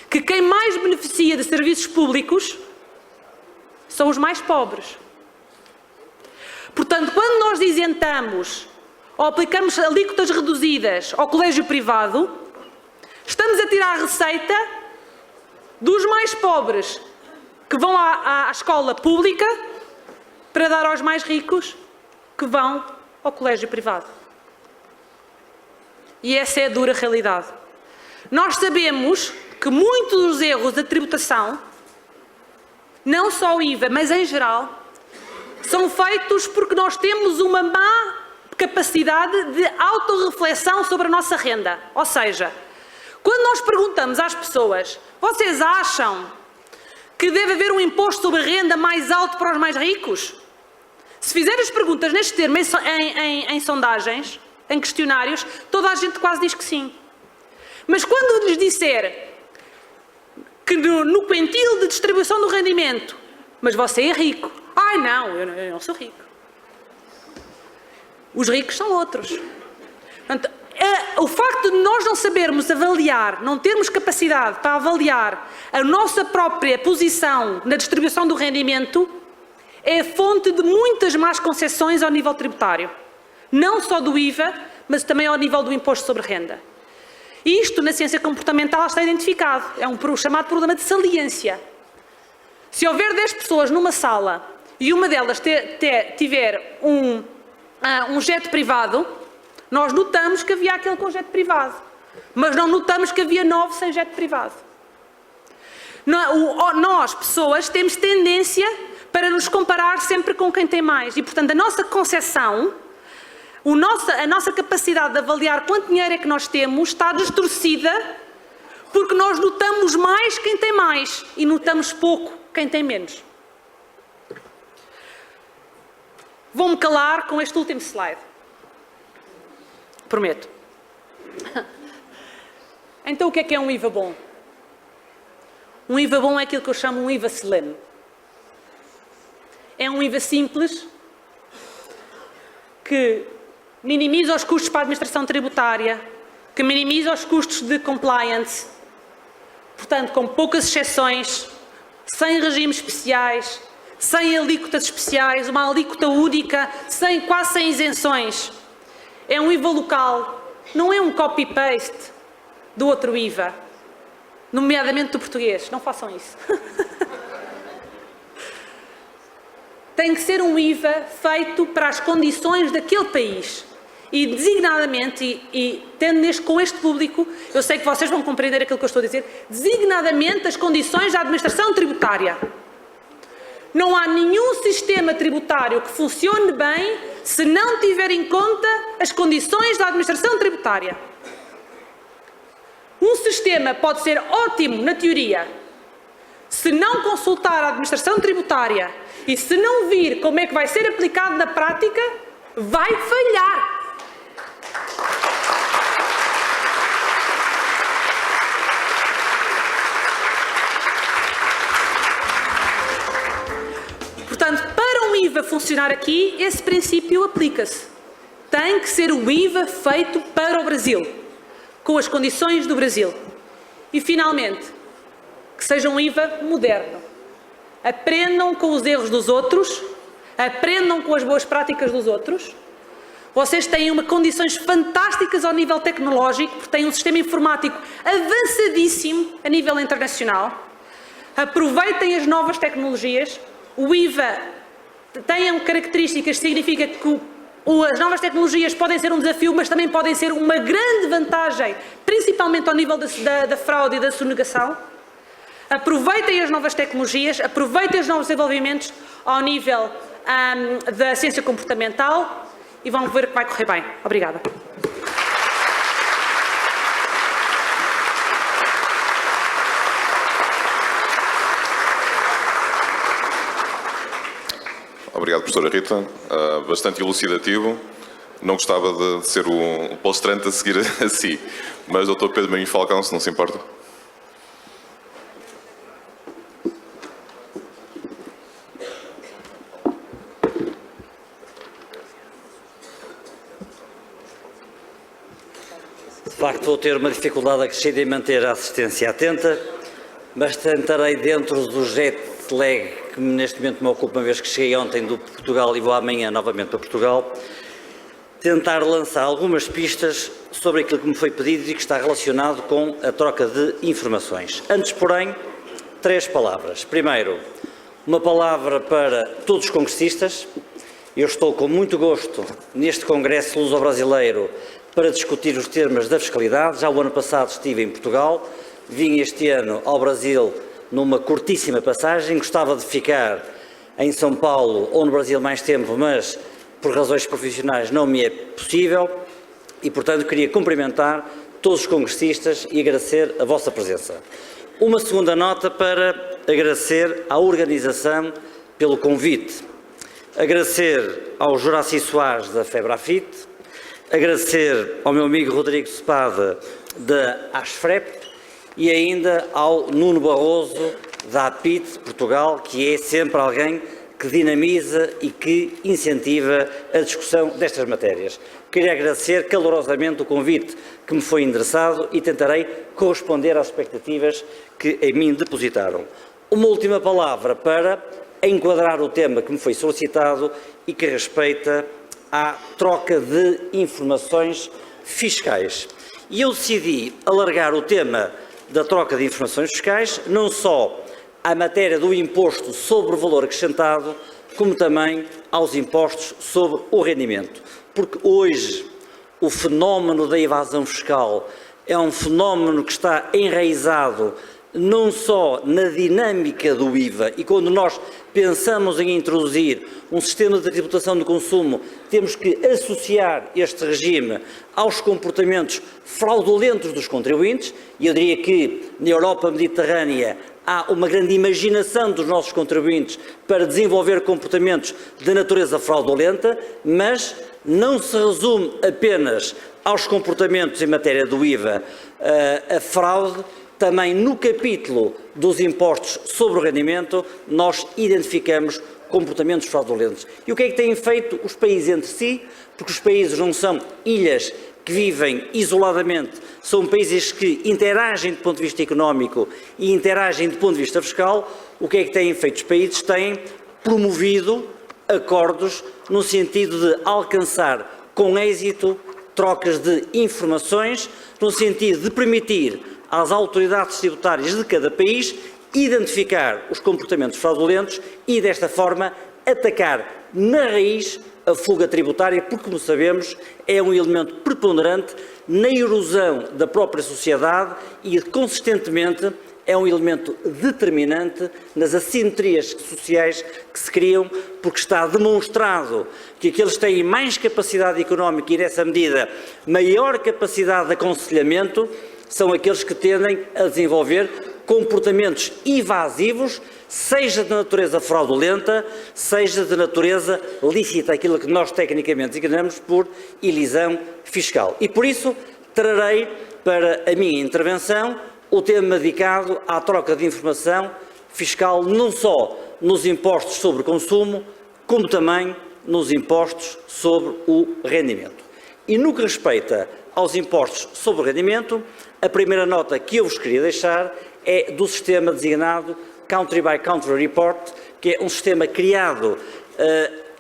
que quem mais beneficia de serviços públicos são os mais pobres. Portanto, quando nós isentamos ou aplicamos alíquotas reduzidas ao colégio privado, estamos a tirar a receita dos mais pobres que vão à escola pública para dar aos mais ricos que vão ao colégio privado. E essa é a dura realidade. Nós sabemos que muitos dos erros da tributação, não só o IVA, mas em geral, são feitos porque nós temos uma má capacidade de autorreflexão sobre a nossa renda. Ou seja, quando nós perguntamos às pessoas, vocês acham que deve haver um imposto sobre a renda mais alto para os mais ricos? Se fizer as perguntas neste termo em sondagens, em questionários, toda a gente quase diz que sim. Mas quando lhes disser que no quintil de distribuição do rendimento, mas você é rico. Ai não, eu não sou rico. Os ricos são outros. Portanto, o facto de nós não sabermos avaliar, não termos capacidade para avaliar a nossa própria posição na distribuição do rendimento, é a fonte de muitas más concessões ao nível tributário. Não só do IVA, mas também ao nível do imposto sobre renda. Isto, na ciência comportamental, está identificado. É um chamado problema de saliência. Se houver 10 pessoas numa sala e uma delas tiver um jet privado, nós notamos que havia aquele com jet privado, mas não notamos que havia 9 sem jet privado. Nós, pessoas, temos tendência para nos comparar sempre com quem tem mais e, portanto, a nossa concepção, a nossa capacidade de avaliar quanto dinheiro é que nós temos está distorcida porque nós notamos mais quem tem mais e notamos pouco quem tem menos. Vou-me calar com este último slide. Prometo. Então, o que é um IVA bom? Um IVA bom é aquilo que eu chamo um IVA slim. É um IVA simples que minimiza os custos para a administração tributária, que minimiza os custos de compliance, portanto, com poucas exceções, sem regimes especiais, sem alíquotas especiais, uma alíquota única, quase sem isenções. é um IVA local, não é um copy-paste do outro IVA, nomeadamente do português. Não façam isso. Tem que ser um IVA feito para as condições daquele país. E designadamente, e tendo com este público, eu sei que vocês vão compreender aquilo que eu estou a dizer, designadamente as condições da administração tributária. Não há nenhum sistema tributário que funcione bem se não tiver em conta as condições da administração tributária. Um sistema pode ser ótimo na teoria, se não consultar a administração tributária e se não vir como é que vai ser aplicado na prática, vai falhar. Portanto, para um IVA funcionar aqui, esse princípio aplica-se. Tem que ser um IVA feito para o Brasil, com as condições do Brasil. E, finalmente, que seja um IVA moderno. Aprendam com os erros dos outros, aprendam com as boas práticas dos outros. Vocês têm condições fantásticas ao nível tecnológico, porque têm um sistema informático avançadíssimo a nível internacional. Aproveitem as novas tecnologias. O IVA tem características que significa que as novas tecnologias podem ser um desafio, mas também podem ser uma grande vantagem, principalmente ao nível da fraude e da sonegação. Aproveitem as novas tecnologias, aproveitem os novos desenvolvimentos ao nível da ciência comportamental e vão ver que vai correr bem. Obrigada.
Obrigado, professora Rita. Bastante elucidativo. Não gostava de ser o palestrante a seguir a si, mas Dr. Pedro Marinho Falcão, se não se importa.
De facto, vou ter uma dificuldade acrescida em manter a assistência atenta, mas tentarei, dentro do jet lag que neste momento me ocupa, uma vez que cheguei ontem do Portugal e vou amanhã novamente para Portugal, tentar lançar algumas pistas sobre aquilo que me foi pedido e que está relacionado com a troca de informações. Antes, porém, 3 palavras. Primeiro, uma palavra para todos os congressistas. Eu estou com muito gosto neste Congresso Luso-Brasileiro para discutir os temas da fiscalidade. Já o ano passado estive em Portugal, vim este ano ao Brasil numa curtíssima passagem. Gostava de ficar em São Paulo ou no Brasil mais tempo, mas por razões profissionais não me é possível e, portanto, queria cumprimentar todos os congressistas e agradecer a vossa presença. Uma segunda nota para agradecer à organização pelo convite. Agradecer ao Juraci Soares da FEBRAFIT, agradecer ao meu amigo Rodrigo Sepada da ASFREP e ainda ao Nuno Barroso da APIT Portugal, que é sempre alguém que dinamiza e que incentiva a discussão destas matérias. Queria agradecer calorosamente o convite que me foi endereçado e tentarei corresponder às expectativas que em mim depositaram. Uma última palavra para enquadrar o tema que me foi solicitado e que respeita à troca de informações fiscais. E eu decidi alargar o tema da troca de informações fiscais não só à matéria do imposto sobre o valor acrescentado, como também aos impostos sobre o rendimento. Porque hoje o fenómeno da evasão fiscal é um fenómeno que está enraizado não só na dinâmica do IVA, e quando nós pensamos em introduzir um sistema de tributação do consumo, temos que associar este regime aos comportamentos fraudulentos dos contribuintes, e eu diria que na Europa mediterrânea há uma grande imaginação dos nossos contribuintes para desenvolver comportamentos de natureza fraudulenta, mas não se resume apenas aos comportamentos em matéria do IVA, a fraude. Também no capítulo dos impostos sobre o rendimento, nós identificamos comportamentos fraudulentos. E o que é que têm feito os países entre si? Porque os países não são ilhas que vivem isoladamente, são países que interagem do ponto de vista económico e interagem do ponto de vista fiscal. O que é que têm feito os países? Têm promovido acordos no sentido de alcançar com êxito trocas de informações no sentido de permitir às autoridades tributárias de cada país identificar os comportamentos fraudulentos e, desta forma, atacar na raiz a fuga tributária, porque, como sabemos, é um elemento preponderante na erosão da própria sociedade e, consistentemente, é um elemento determinante nas assimetrias sociais que se criam, porque está demonstrado que aqueles que têm mais capacidade económica e, nessa medida, maior capacidade de aconselhamento, são aqueles que tendem a desenvolver comportamentos evasivos, seja de natureza fraudulenta, seja de natureza lícita, aquilo que nós tecnicamente designamos por elisão fiscal. E por isso trarei para a minha intervenção o tema dedicado à troca de informação fiscal, não só nos impostos sobre consumo, como também nos impostos sobre o rendimento. E no que respeita aos impostos sobre o rendimento, a primeira nota que eu vos queria deixar é do sistema designado Country by Country Report, que é um sistema criado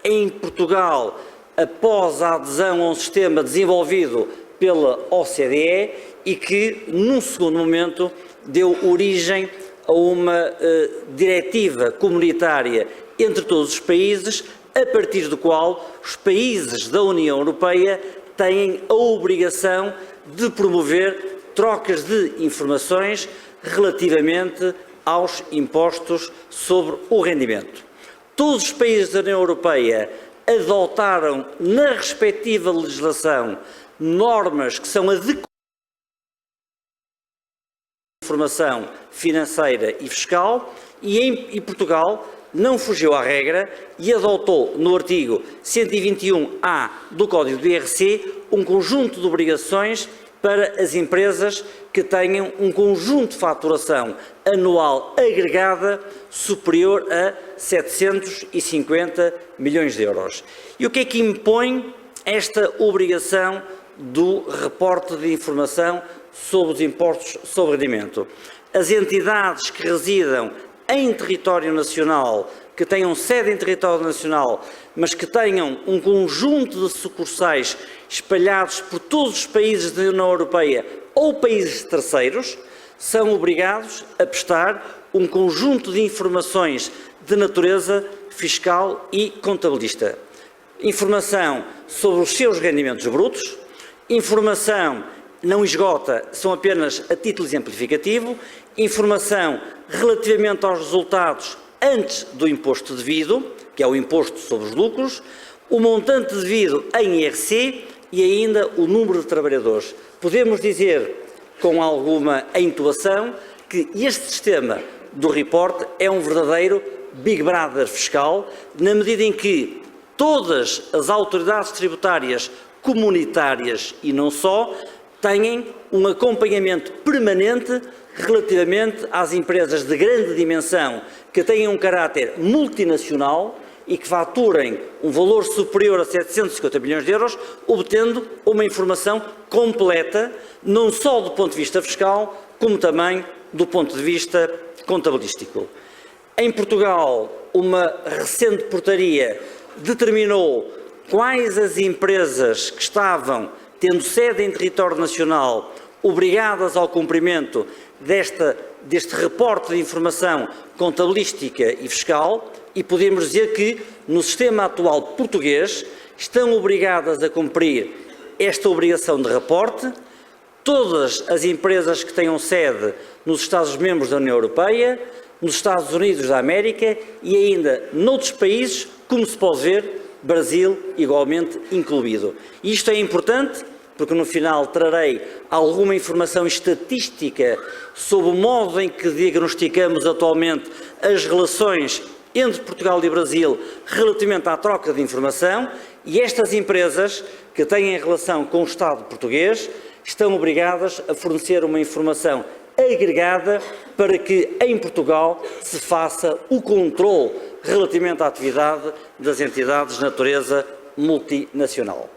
em Portugal após a adesão a um sistema desenvolvido pela OCDE e que, num segundo momento, deu origem a uma diretiva comunitária entre todos os países, a partir do qual os países da União Europeia têm a obrigação de promover trocas de informações relativamente aos impostos sobre o rendimento. Todos os países da União Europeia adotaram na respectiva legislação normas que são adequadas à informação financeira e fiscal e Portugal não fugiu à regra e adotou no artigo 121A do Código do IRC um conjunto de obrigações para as empresas que tenham um conjunto de faturação anual agregada superior a 750 milhões de euros. E o que é que impõe esta obrigação do reporte de informação sobre os impostos sobre rendimento? As entidades que residam em território nacional, que tenham sede em território nacional, mas que tenham um conjunto de sucursais espalhados por todos os países da União Europeia ou países terceiros, são obrigados a prestar um conjunto de informações de natureza fiscal e contabilista. Informação sobre os seus rendimentos brutos, informação não esgota, são apenas a título exemplificativo, informação relativamente aos resultados antes do imposto devido, que é o imposto sobre os lucros, o montante devido em IRC e ainda o número de trabalhadores. Podemos dizer com alguma entoação que este sistema do report é um verdadeiro Big Brother fiscal, na medida em que todas as autoridades tributárias comunitárias e não só têm um acompanhamento permanente relativamente às empresas de grande dimensão que têm um caráter multinacional e que faturem um valor superior a 750 milhões de euros, obtendo uma informação completa, não só do ponto de vista fiscal, como também do ponto de vista contabilístico. Em Portugal, uma recente portaria determinou quais as empresas que estavam tendo sede em território nacional obrigadas ao cumprimento deste reporte de informação contabilística e fiscal, e podemos dizer que no sistema atual português estão obrigadas a cumprir esta obrigação de reporte todas as empresas que tenham sede nos Estados-membros da União Europeia, nos Estados Unidos da América e ainda noutros países, como se pode ver, Brasil igualmente incluído. E isto é importante porque no final trarei alguma informação estatística sobre o modo em que diagnosticamos atualmente as relações entre Portugal e Brasil relativamente à troca de informação, e estas empresas que têm relação com o Estado português estão obrigadas a fornecer uma informação agregada para que em Portugal se faça o controle relativamente à atividade das entidades de natureza multinacional.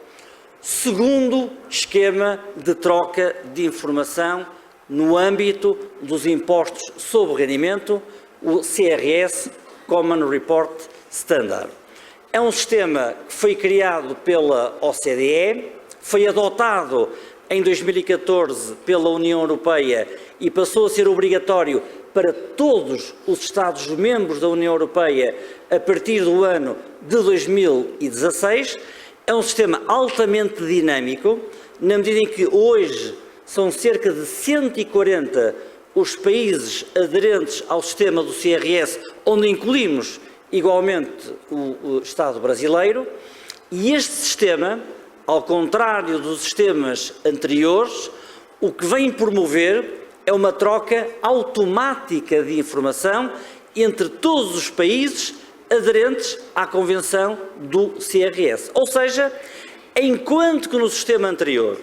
Segundo esquema de troca de informação no âmbito dos impostos sobre rendimento, o CRS, Common Report Standard. É um sistema que foi criado pela OCDE, foi adotado em 2014 pela União Europeia e passou a ser obrigatório para todos os Estados-membros da União Europeia a partir do ano de 2016. É um sistema altamente dinâmico, na medida em que hoje são cerca de 140 os países aderentes ao sistema do CRS, onde incluímos igualmente o Estado brasileiro, e este sistema, ao contrário dos sistemas anteriores, o que vem promover é uma troca automática de informação entre todos os países aderentes à Convenção do CRS. Ou seja, enquanto que no sistema anterior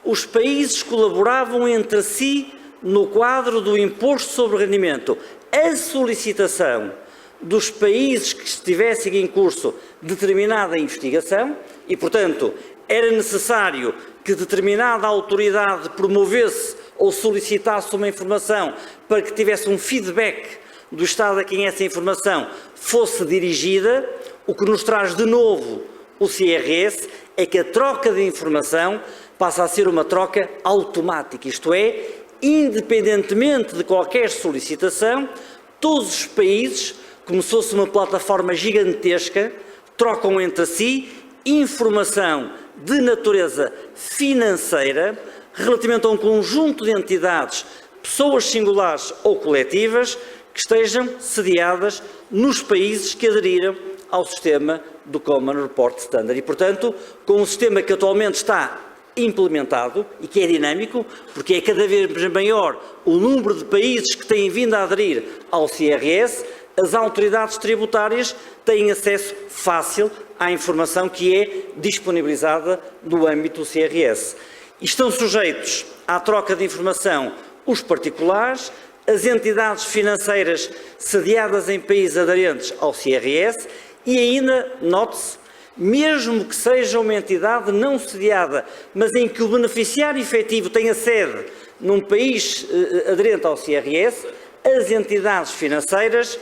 os países colaboravam entre si no quadro do imposto sobre o rendimento, a solicitação dos países que estivessem em curso determinada investigação e, portanto, era necessário que determinada autoridade promovesse ou solicitasse uma informação para que tivesse um feedback do Estado a quem essa informação fosse dirigida. O que nos traz de novo o CRS é que a troca de informação passa a ser uma troca automática, isto é, independentemente de qualquer solicitação, todos os países, como se fosse uma plataforma gigantesca, trocam entre si informação de natureza financeira relativamente a um conjunto de entidades, pessoas singulares ou coletivas, que estejam sediadas nos países que aderiram ao sistema do Common Report Standard. E, portanto, com um sistema que atualmente está implementado e que é dinâmico, porque é cada vez maior o número de países que têm vindo a aderir ao CRS, as autoridades tributárias têm acesso fácil à informação que é disponibilizada no âmbito do CRS. E estão sujeitos à troca de informação os particulares, as entidades financeiras sediadas em países aderentes ao CRS e ainda, note-se, mesmo que seja uma entidade não sediada, mas em que o beneficiário efetivo tenha sede num país aderente ao CRS, as entidades financeiras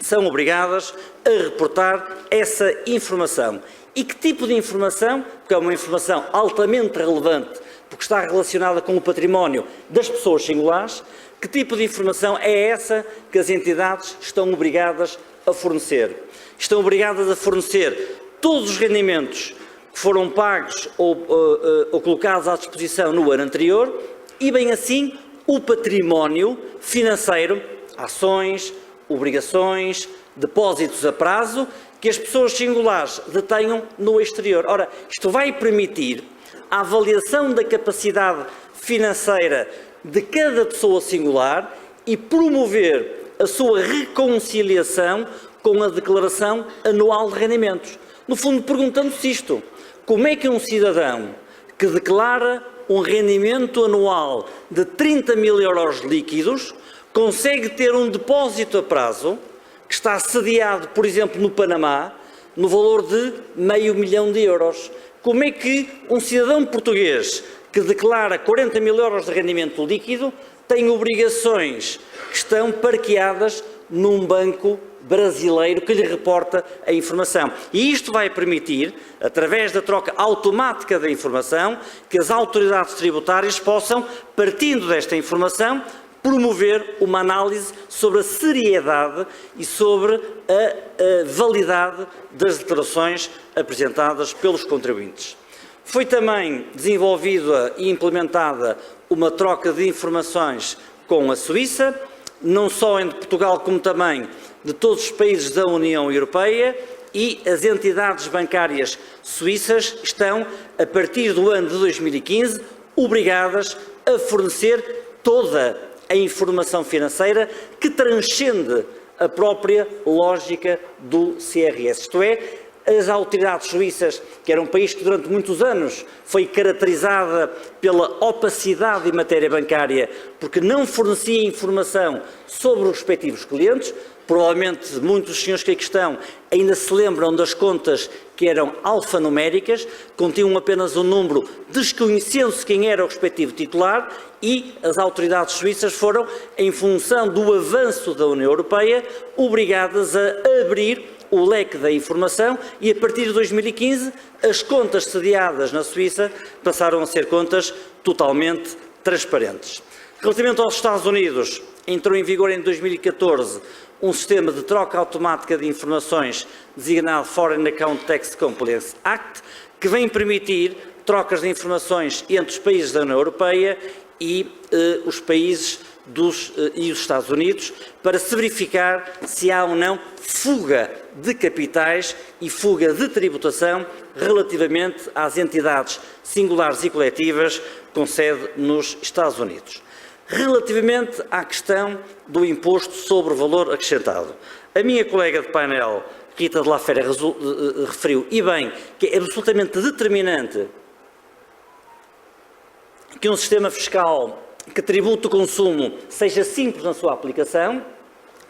são obrigadas a reportar essa informação. E que tipo de informação? Porque é uma informação altamente relevante, porque está relacionada com o património das pessoas singulares. Que tipo de informação é essa que as entidades estão obrigadas a fornecer? Estão obrigadas a fornecer todos os rendimentos que foram pagos ou colocados à disposição no ano anterior e, bem assim, o património financeiro, ações, obrigações, depósitos a prazo, que as pessoas singulares detenham no exterior. Ora, isto vai permitir a avaliação da capacidade financeira de cada pessoa singular e promover a sua reconciliação com a declaração anual de rendimentos. No fundo, perguntando-se isto: como é que um cidadão que declara um rendimento anual de 30 mil euros líquidos consegue ter um depósito a prazo que está sediado, por exemplo, no Panamá, no valor de meio milhão de euros? Como é que um cidadão português que declara 40 mil euros de rendimento líquido tem obrigações que estão parqueadas num banco brasileiro que lhe reporta a informação? E isto vai permitir, através da troca automática da informação, que as autoridades tributárias possam, partindo desta informação, promover uma análise sobre a seriedade e sobre a validade das declarações apresentadas pelos contribuintes. Foi também desenvolvida e implementada uma troca de informações com a Suíça, não só entre Portugal como também de todos os países da União Europeia, e as entidades bancárias suíças estão, a partir do ano de 2015, obrigadas a fornecer toda a informação financeira que transcende a própria lógica do CRS. Isto é, as autoridades suíças, que era um país que durante muitos anos foi caracterizada pela opacidade em matéria bancária, porque não fornecia informação sobre os respectivos clientes. Provavelmente muitos dos senhores que aqui estão ainda se lembram das contas que eram alfanuméricas, continham apenas um número, desconhecendo-se quem era o respectivo titular, e as autoridades suíças foram, em função do avanço da União Europeia, obrigadas a abrir o leque da informação e, a partir de 2015, as contas sediadas na Suíça passaram a ser contas totalmente transparentes. Relativamente aos Estados Unidos, entrou em vigor em 2014 um sistema de troca automática de informações designado Foreign Account Tax Compliance Act, que vem permitir trocas de informações entre os países da União Europeia e os países e os Estados Unidos, para se verificar se há ou não fuga de capitais e fuga de tributação relativamente às entidades singulares e coletivas com sede nos Estados Unidos. Relativamente à questão do imposto sobre o valor acrescentado, a minha colega de painel, Rita de la Fera, referiu, e bem, que é absolutamente determinante que um sistema fiscal que tribute o consumo seja simples na sua aplicação,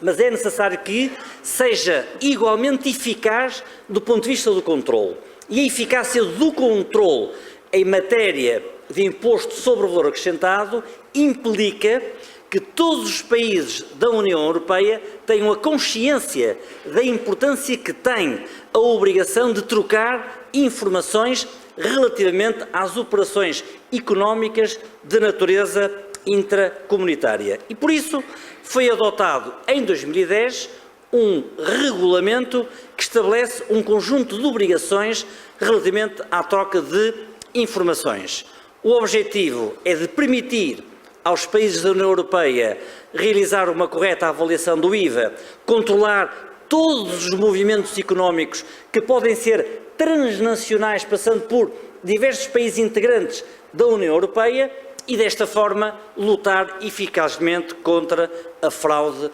mas é necessário que seja igualmente eficaz do ponto de vista do controle. E a eficácia do controle em matéria de imposto sobre o valor acrescentado implica que todos os países da União Europeia tenham a consciência da importância que tem a obrigação de trocar informações relativamente às operações económicas de natureza intracomunitária. E por isso foi adotado em 2010 um regulamento que estabelece um conjunto de obrigações relativamente à troca de informações. O objetivo é de permitir aos países da União Europeia realizar uma correta avaliação do IVA, controlar todos os movimentos económicos que podem ser transnacionais, passando por diversos países integrantes da União Europeia, e desta forma lutar eficazmente contra a fraude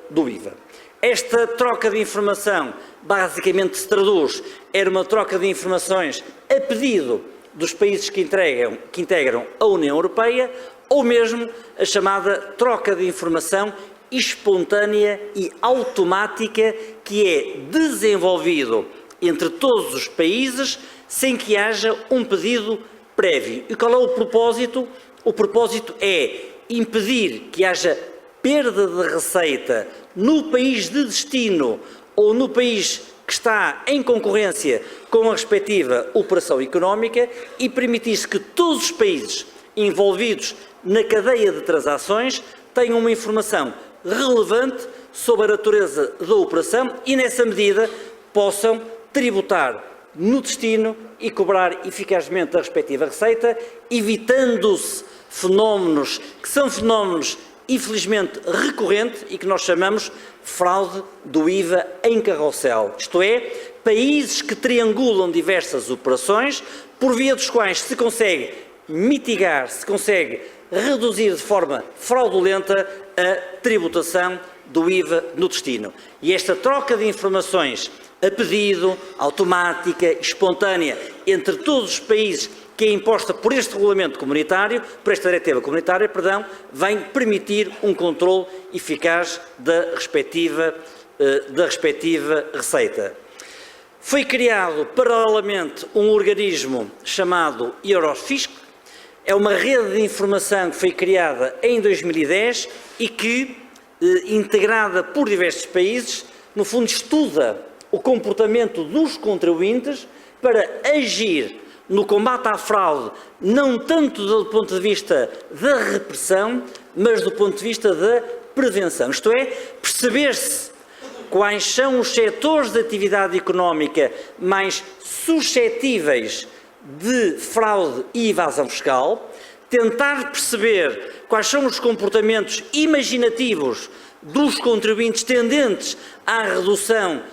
do IVA. Esta troca de informação basicamente se traduz em uma troca de informações a pedido dos países que integram a União Europeia, ou mesmo a chamada troca de informação espontânea e automática, que é desenvolvido entre todos os países sem que haja um pedido prévio. E qual é o propósito? O propósito é impedir que haja perda de receita no país de destino ou no país que está em concorrência com a respectiva operação económica e permitir-se que todos os países envolvidos na cadeia de transações tenham uma informação relevante sobre a natureza da operação e, nessa medida, possam tributar no destino e cobrar eficazmente a respectiva receita, evitando-se fenómenos que são fenómenos infelizmente recorrentes e que nós chamamos fraude do IVA em carrossel, isto é, países que triangulam diversas operações, por via dos quais se consegue mitigar, se consegue reduzir de forma fraudulenta a tributação do IVA no destino. E esta troca de informações a pedido, automática, espontânea, entre todos os países, que é imposta por este regulamento comunitário, por esta diretiva comunitária, vem permitir um controle eficaz da respectiva receita. Foi criado, paralelamente, um organismo chamado Eurofisc. É uma rede de informação que foi criada em 2010 e que, integrada por diversos países, no fundo estuda o comportamento dos contribuintes para agir no combate à fraude, não tanto do ponto de vista da repressão, mas do ponto de vista da prevenção. Isto é, perceber-se quais são os setores de atividade económica mais suscetíveis de fraude e evasão fiscal, tentar perceber quais são os comportamentos imaginativos dos contribuintes tendentes à redução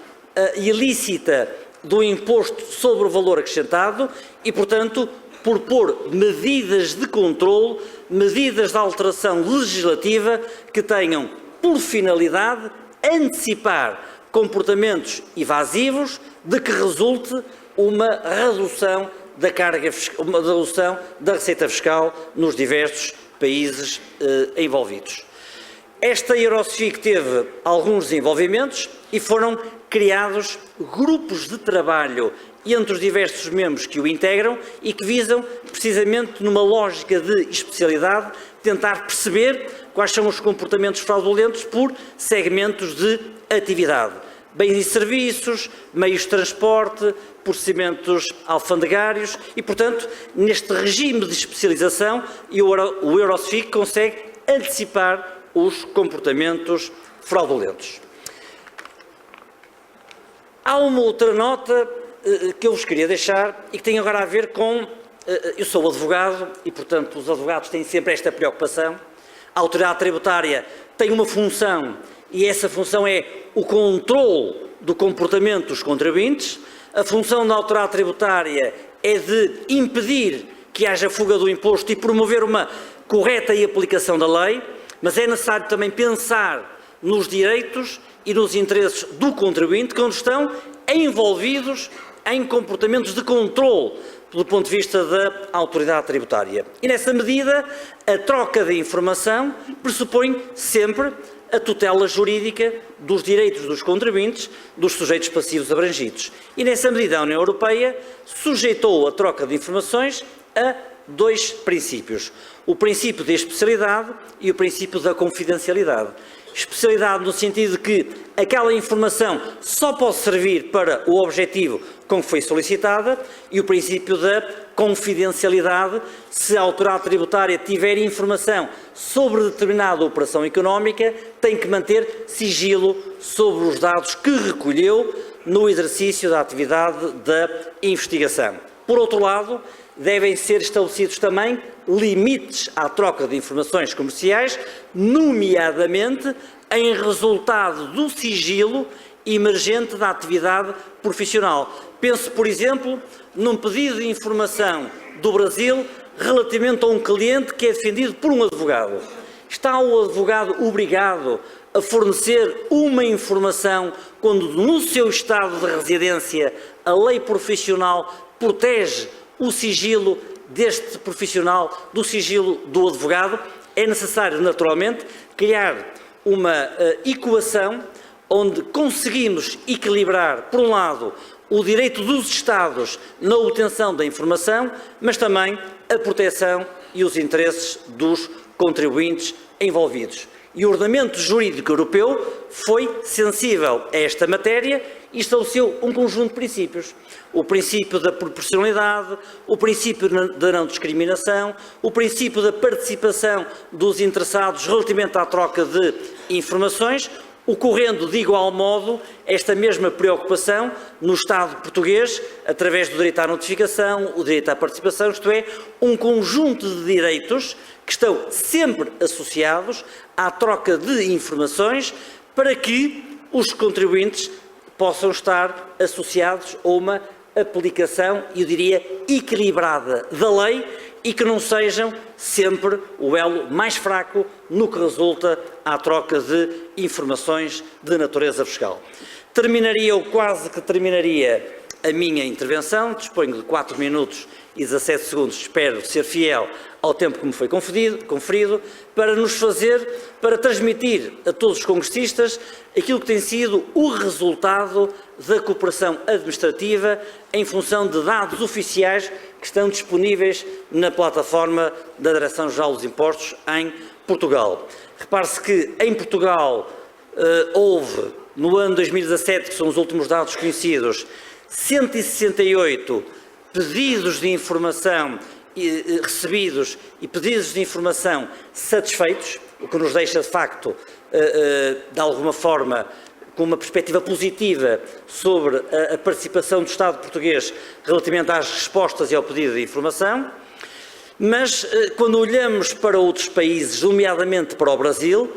ilícita do imposto sobre o valor acrescentado e, portanto, propor medidas de controle, medidas de alteração legislativa que tenham por finalidade antecipar comportamentos evasivos de que resulte uma redução da carga fiscal, uma redução da receita fiscal nos diversos países envolvidos. Esta Eurofisc teve alguns desenvolvimentos e foram criados grupos de trabalho entre os diversos membros que o integram e que visam, precisamente numa lógica de especialidade, tentar perceber quais são os comportamentos fraudulentos por segmentos de atividade. bens e serviços, meios de transporte, procedimentos alfandegários e, portanto, neste regime de especialização, o Eurosfic consegue antecipar os comportamentos fraudulentos. Há uma outra nota que eu vos queria deixar e que tem agora a ver com... Eu sou advogado e, portanto, os advogados têm sempre esta preocupação. A autoridade tributária tem uma função e essa função é o controle do comportamento dos contribuintes. A função da autoridade tributária é de impedir que haja fuga do imposto e promover uma correta aplicação da lei, mas é necessário também pensar nos direitos e nos interesses do contribuinte quando estão envolvidos em comportamentos de controle do ponto de vista da autoridade tributária. E nessa medida, a troca de informação pressupõe sempre a tutela jurídica dos direitos dos contribuintes, dos sujeitos passivos abrangidos. E nessa medida, a União Europeia sujeitou a troca de informações a dois princípios: o princípio da especialidade e o princípio da confidencialidade. Especialidade no sentido de que aquela informação só pode servir para o objetivo com que foi solicitada, e o princípio da confidencialidade, se a autoridade tributária tiver informação sobre determinada operação económica, tem que manter sigilo sobre os dados que recolheu no exercício da atividade da investigação. Por outro lado, devem ser estabelecidos também limites à troca de informações comerciais, nomeadamente em resultado do sigilo emergente da atividade profissional. Penso, por exemplo, num pedido de informação do Brasil relativamente a um cliente que é defendido por um advogado. Está o advogado obrigado a fornecer uma informação quando no seu estado de residência a lei profissional protege o sigilo deste profissional, do sigilo do advogado? É necessário, naturalmente, criar uma equação onde conseguimos equilibrar, por um lado, o direito dos Estados na obtenção da informação, mas também a proteção e os interesses dos contribuintes envolvidos. E o ordenamento jurídico europeu foi sensível a esta matéria e estabeleceu um conjunto de princípios. O princípio da proporcionalidade, o princípio da não discriminação, o princípio da participação dos interessados relativamente à troca de informações, ocorrendo de igual modo esta mesma preocupação no Estado português, através do direito à notificação, o direito à participação, isto é, um conjunto de direitos que estão sempre associados à troca de informações para que os contribuintes possam estar associados a uma aplicação, eu diria, equilibrada da lei e que não sejam sempre o elo mais fraco no que resulta à troca de informações de natureza fiscal. Terminaria, ou quase que terminaria, a minha intervenção. Disponho de 4 minutos e 17 segundos, espero ser fiel ao tempo que me foi conferido, para transmitir a todos os congressistas aquilo que tem sido o resultado da cooperação administrativa em função de dados oficiais que estão disponíveis na plataforma da Direção-Geral dos Impostos em Portugal. Repare-se que em Portugal houve, no ano 2017, que são os últimos dados conhecidos, 168 pedidos de informação recebidos e pedidos de informação satisfeitos, o que nos deixa, de facto, de alguma forma, com uma perspectiva positiva sobre a participação do Estado português relativamente às respostas e ao pedido de informação. Mas, quando olhamos para outros países, nomeadamente para o Brasil,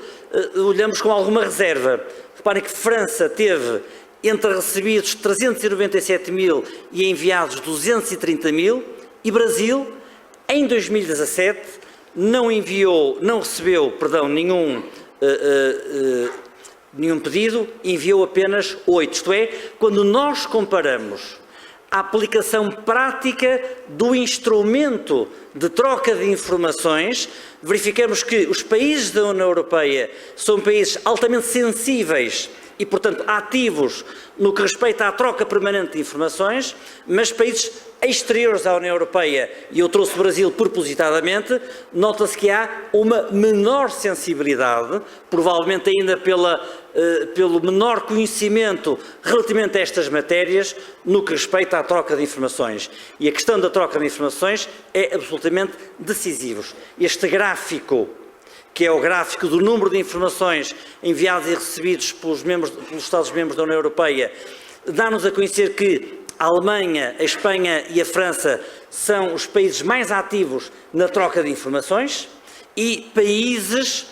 olhamos com alguma reserva. Reparem que França teve entre recebidos 397 mil e enviados 230 mil, e Brasil, em 2017, não recebeu nenhum pedido, enviou apenas 8. Isto é, quando nós comparamos a aplicação prática do instrumento de troca de informações, verificamos que os países da União Europeia são países altamente sensíveis e, portanto, ativos no que respeita à troca permanente de informações, mas países exteriores à União Europeia, e eu trouxe o Brasil propositadamente, nota-se que há uma menor sensibilidade, provavelmente ainda pelo menor conhecimento relativamente a estas matérias, no que respeita à troca de informações. E a questão da troca de informações é absolutamente decisiva. Este gráfico, que é o gráfico do número de informações enviadas e recebidas pelos Estados-membros da União Europeia, dá-nos a conhecer que a Alemanha, a Espanha e a França são os países mais ativos na troca de informações e países,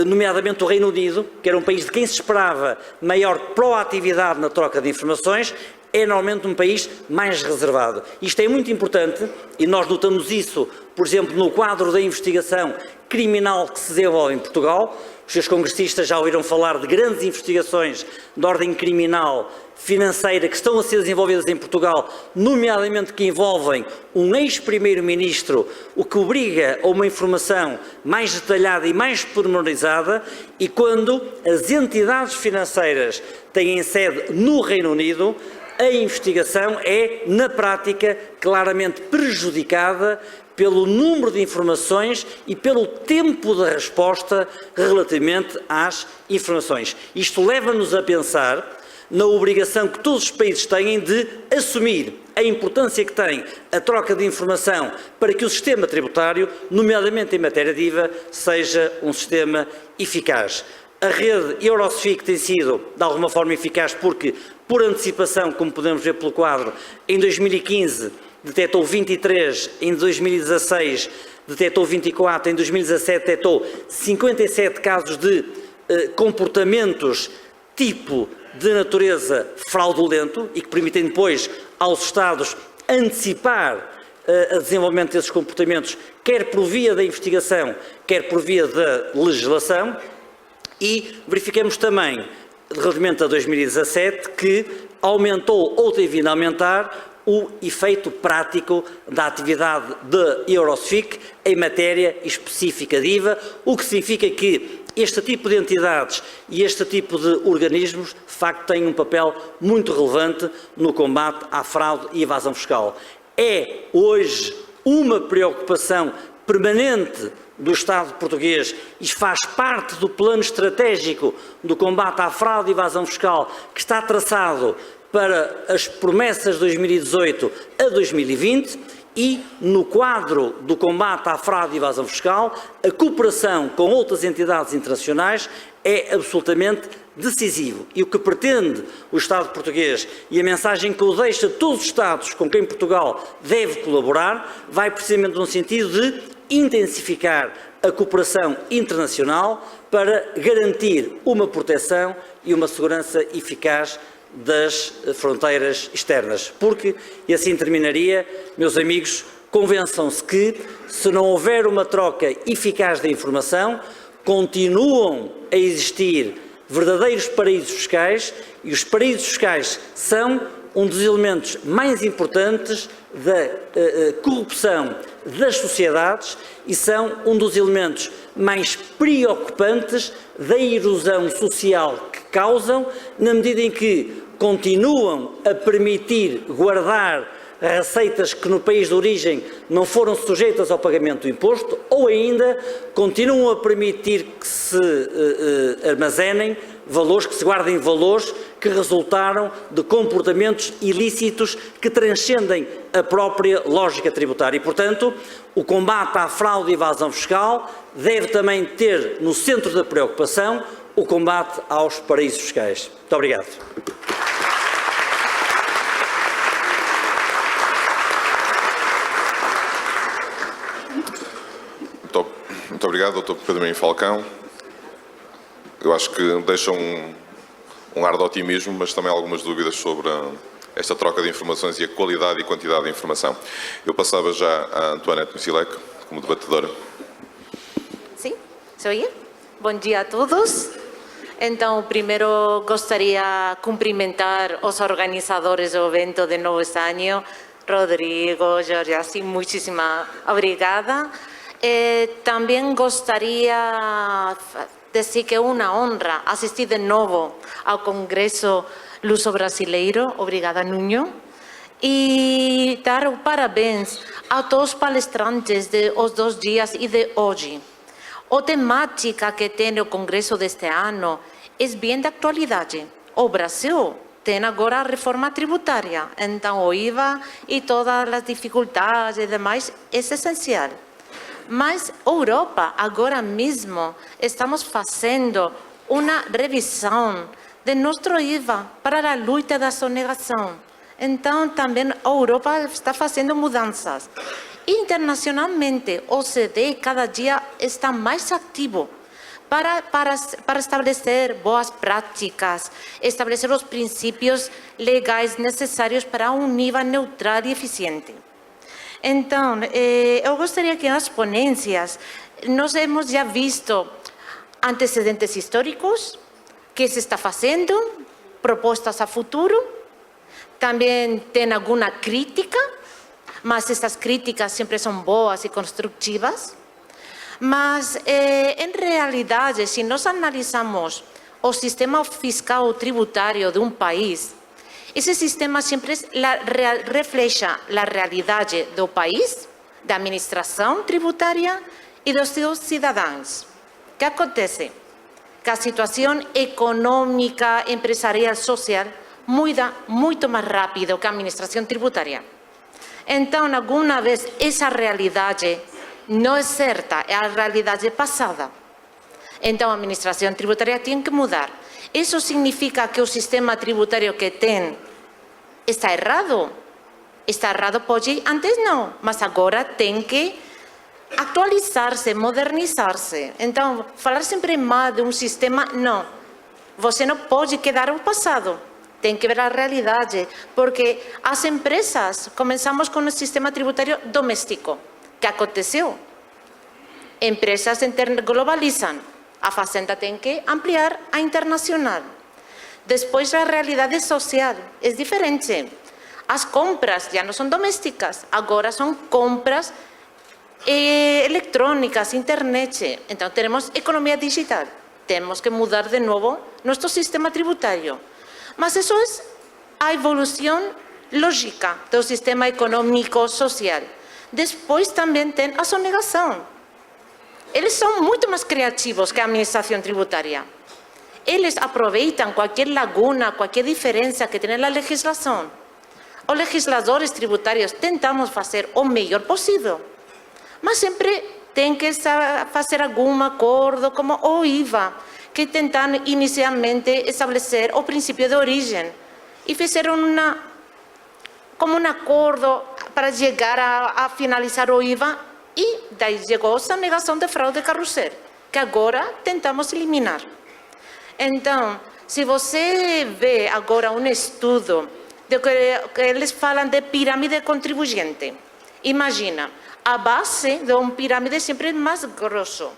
nomeadamente o Reino Unido, que era um país de quem se esperava maior proatividade na troca de informações, é normalmente um país mais reservado. Isto é muito importante e nós notamos isso, por exemplo, no quadro da investigação criminal que se desenvolve em Portugal. Os seus congressistas já ouviram falar de grandes investigações de ordem criminal, financeira, que estão a ser desenvolvidas em Portugal, nomeadamente que envolvem um ex-primeiro-ministro, o que obriga a uma informação mais detalhada e mais pormenorizada, e quando as entidades financeiras têm sede no Reino Unido, a investigação é, na prática, claramente prejudicada pelo número de informações e pelo tempo de resposta relativamente às informações. Isto leva-nos a pensar na obrigação que todos os países têm de assumir a importância que tem a troca de informação para que o sistema tributário, nomeadamente em matéria de IVA, seja um sistema eficaz. A rede Eurosfic tem sido, de alguma forma, eficaz porque, por antecipação, como podemos ver pelo quadro, em 2015 detectou 23, em 2016 detectou 24, em 2017 detectou 57 casos de comportamentos tipo de natureza fraudulento e que permitem depois aos Estados antecipar o desenvolvimento desses comportamentos, quer por via da investigação, quer por via da legislação. E verificamos também, relativamente a 2017, que aumentou ou tem vindo a aumentar o efeito prático da atividade da Eurosfic em matéria específica de IVA, o que significa que este tipo de entidades e este tipo de organismos, de facto, têm um papel muito relevante no combate à fraude e evasão fiscal. É hoje uma preocupação permanente do Estado português e faz parte do plano estratégico do combate à fraude e evasão fiscal que está traçado para as promessas de 2018 a 2020 e, no quadro do combate à fraude e evasão fiscal, a cooperação com outras entidades internacionais é absolutamente decisivo. E o que pretende o Estado português e a mensagem que o deixa a todos os Estados com quem Portugal deve colaborar vai precisamente no sentido de intensificar a cooperação internacional para garantir uma proteção e uma segurança eficaz das fronteiras externas. Porque, e assim terminaria, meus amigos, convençam-se que, se não houver uma troca eficaz de informação, continuam a existir verdadeiros paraísos fiscais e os paraísos fiscais são um dos elementos mais importantes da corrupção das sociedades e são um dos elementos mais preocupantes da erosão social que causam, na medida em que continuam a permitir guardar receitas que no país de origem não foram sujeitas ao pagamento do imposto, ou ainda continuam a permitir que se armazenem valores, que se guardem valores que resultaram de comportamentos ilícitos que transcendem a própria lógica tributária. E, portanto, o combate à fraude e evasão fiscal deve também ter no centro da preocupação o combate aos paraísos fiscais. Muito obrigado.
Muito obrigado, Dr. Pedro Falcão. Eu acho que deixa um ar de otimismo, mas também algumas dúvidas sobre esta troca de informações e a qualidade e quantidade de informação. Eu passava já a Antoinette Micilek como debatedora.
Sim, se oye? Bom dia a todos. Então, primeiro gostaria de cumprimentar os organizadores do evento de novo este ano, Rodrigo, Jorge, assim, muitíssima obrigada. Também gostaria dizer que é uma honra assistir de novo ao Congresso Luso-Brasileiro. Obrigada, Nuno. E dar os parabéns a todos os palestrantes dos 2 dias e de hoje. A temática que tem o Congresso deste ano é bem de atualidade. O Brasil tem agora a reforma tributária, então o IVA e todas as dificuldades e demais é essencial. Mas a Europa, agora mesmo, estamos fazendo uma revisão de nosso IVA para a luta da sonegação. Então, também a Europa está fazendo mudanças. Internacionalmente, o OCDE cada dia está mais ativo para estabelecer boas práticas, estabelecer os princípios legais necessários para um IVA neutral e eficiente. Então, eu gostaria que nas ponências nós hemos já visto antecedentes históricos, que se está fazendo, propostas a futuro, também tem alguma crítica, mas essas críticas sempre são boas e construtivas. Mas, em realidade, se nós analisamos o sistema fiscal tributário de um país, esse sistema sempre reflete a realidade do país, da administração tributária e dos seus cidadãos. O que acontece? Que a situação econômica, empresarial, social muda muito mais rápido que a administração tributária. Então, alguma vez, essa realidade não é certa, é a realidade passada. Então, a administração tributária tem que mudar. Isso significa que o sistema tributário que tem está errado? Está errado pode antes não, mas agora tem que atualizar-se, modernizar-se. Então, falar sempre mal de um sistema, não. Você não pode quedar ao passado. Tem que ver a realidade, porque as empresas, começamos com o sistema tributário doméstico. Que aconteceu? Empresas globalizam. A Fazenda tem que ampliar a internacional. Depois, a realidade social é diferente. As compras já não são domésticas, agora são compras eletrônicas, internet. Então, temos economia digital. Temos que mudar de novo nosso sistema tributário. Mas isso é a evolução lógica do sistema econômico social. Depois também tem a sonegação. Eles são muito mais criativos que a administração tributária. Eles aproveitam qualquer laguna, qualquer diferença que tem na legislação. Os legisladores tributários tentamos fazer o melhor possível, mas sempre tem que fazer algum acordo, como o IVA, que tentaram inicialmente estabelecer o princípio de origem e fizeram como um acordo para chegar a finalizar o IVA e daí chegou a negação de fraude carrossel, que agora tentamos eliminar. Então, se você vê agora um estudo de que eles falam de pirâmide contribuinte, imagina, a base de uma pirâmide sempre é mais grosso.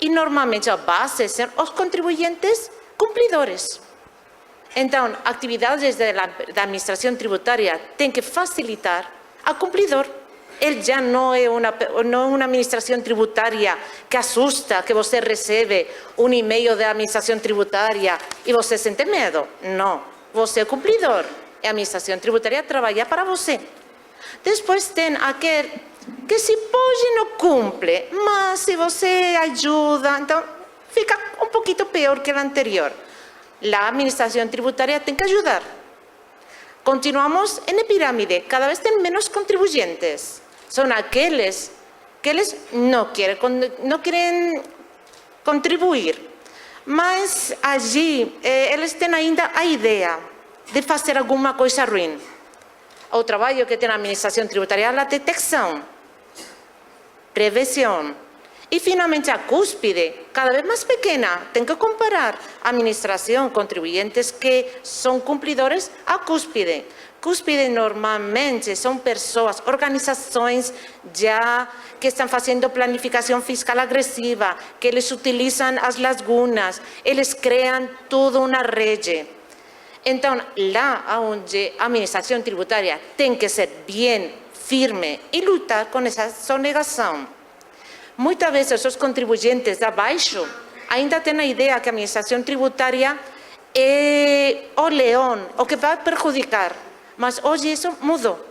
E normalmente a base são os contribuintes cumpridores. Então, atividades da administração tributária têm que facilitar ao cumpridor. Ele já não é uma administração tributária que assusta, que você recebe um e-mail da administração tributária e você sente medo. Não, você é cumpridor. A administração tributária trabalha para você. Depois tem aquele que se pode não cumpre, mas se você ajuda, então fica um pouquinho pior que o anterior. A administração tributária tem que ajudar. Continuamos em pirâmide, cada vez tem menos contribuintes. São aqueles que eles não querem contribuir, mas allí eles têm ainda a ideia de fazer alguma coisa ruim. O trabalho que tem a administração tributária é a detecção, prevenção. E, finalmente, a cúspide, cada vez mais pequena. Tem que comparar a administração, contribuintes que são cumpridores, a cúspide. Cúspide, normalmente, são pessoas, organizações já que estão fazendo planificação fiscal agressiva, que eles utilizam as lagunas, eles criam toda uma rede. Então, lá onde a administração tributária tem que ser bem firme e lutar com essa sonegação. Muitas vezes os contribuintes de abaixo ainda tem a ideia que a administração tributária é o leão, o que vai prejudicar. Mas hoje isso mudou.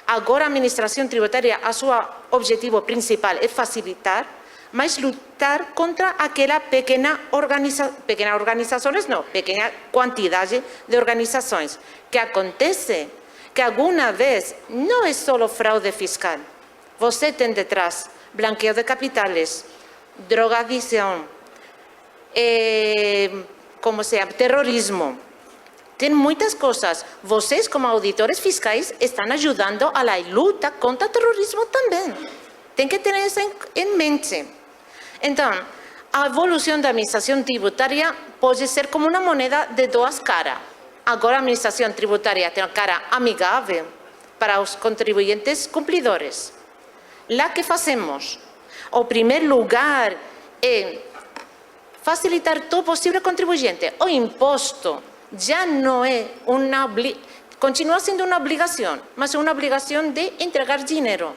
Agora a administração tributária, a seu objetivo principal é facilitar, mas lutar contra aquela pequena organizações, não, pequena quantidade de organizações, que acontece que alguma vez não é só fraude fiscal. Você tem detrás blanqueio de capitais, drogadição, como se chama, terrorismo. Tem muitas coisas. Vocês, como auditores fiscais, estão ajudando a luta contra o terrorismo também. Tem que ter isso em mente. Então, a evolução da administração tributária pode ser como uma moneda de duas caras. Agora a administração tributária tem uma cara amigável para os contribuintes cumpridores. Lá que fazemos, o primeiro lugar é facilitar todo o possível contribuinte. O imposto já não é continua sendo uma obrigação, mas é uma obrigação de entregar dinheiro.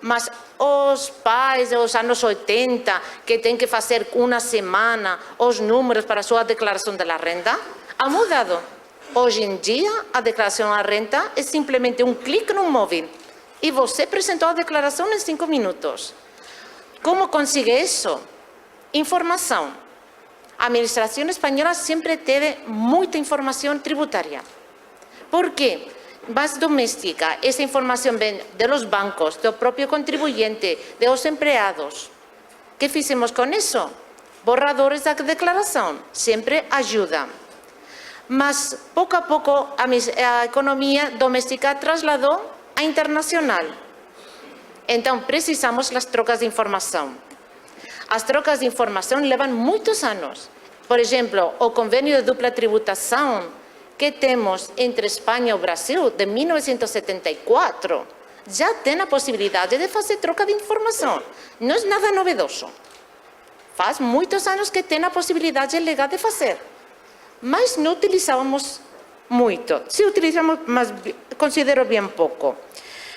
Mas os pais dos anos 80, que têm que fazer uma semana os números para a sua declaração da renda, ha mudado. Hoje em dia, a declaração da renda é simplesmente um clique no móvel e você apresentou a declaração em 5 minutos. Como consegue isso? Informação. A administração espanhola sempre teve muita informação tributária. Por quê? Mais doméstica, essa informação vem dos bancos, do próprio contribuinte, dos empregados. O que fizemos com isso? Borradores da declaração, sempre ajuda. Mas, pouco a pouco, a economia doméstica trasladou a internacional. Então, precisamos das trocas de informação. As trocas de informação levam muitos anos. Por exemplo, o convênio de dupla tributação que temos entre Espanha e o Brasil, de 1974, já tem a possibilidade de fazer troca de informação. Não é nada novedoso. Faz muitos anos que tem a possibilidade legal de fazer. Mas não utilizávamos muito. Se utilizamos, mas considero bem pouco.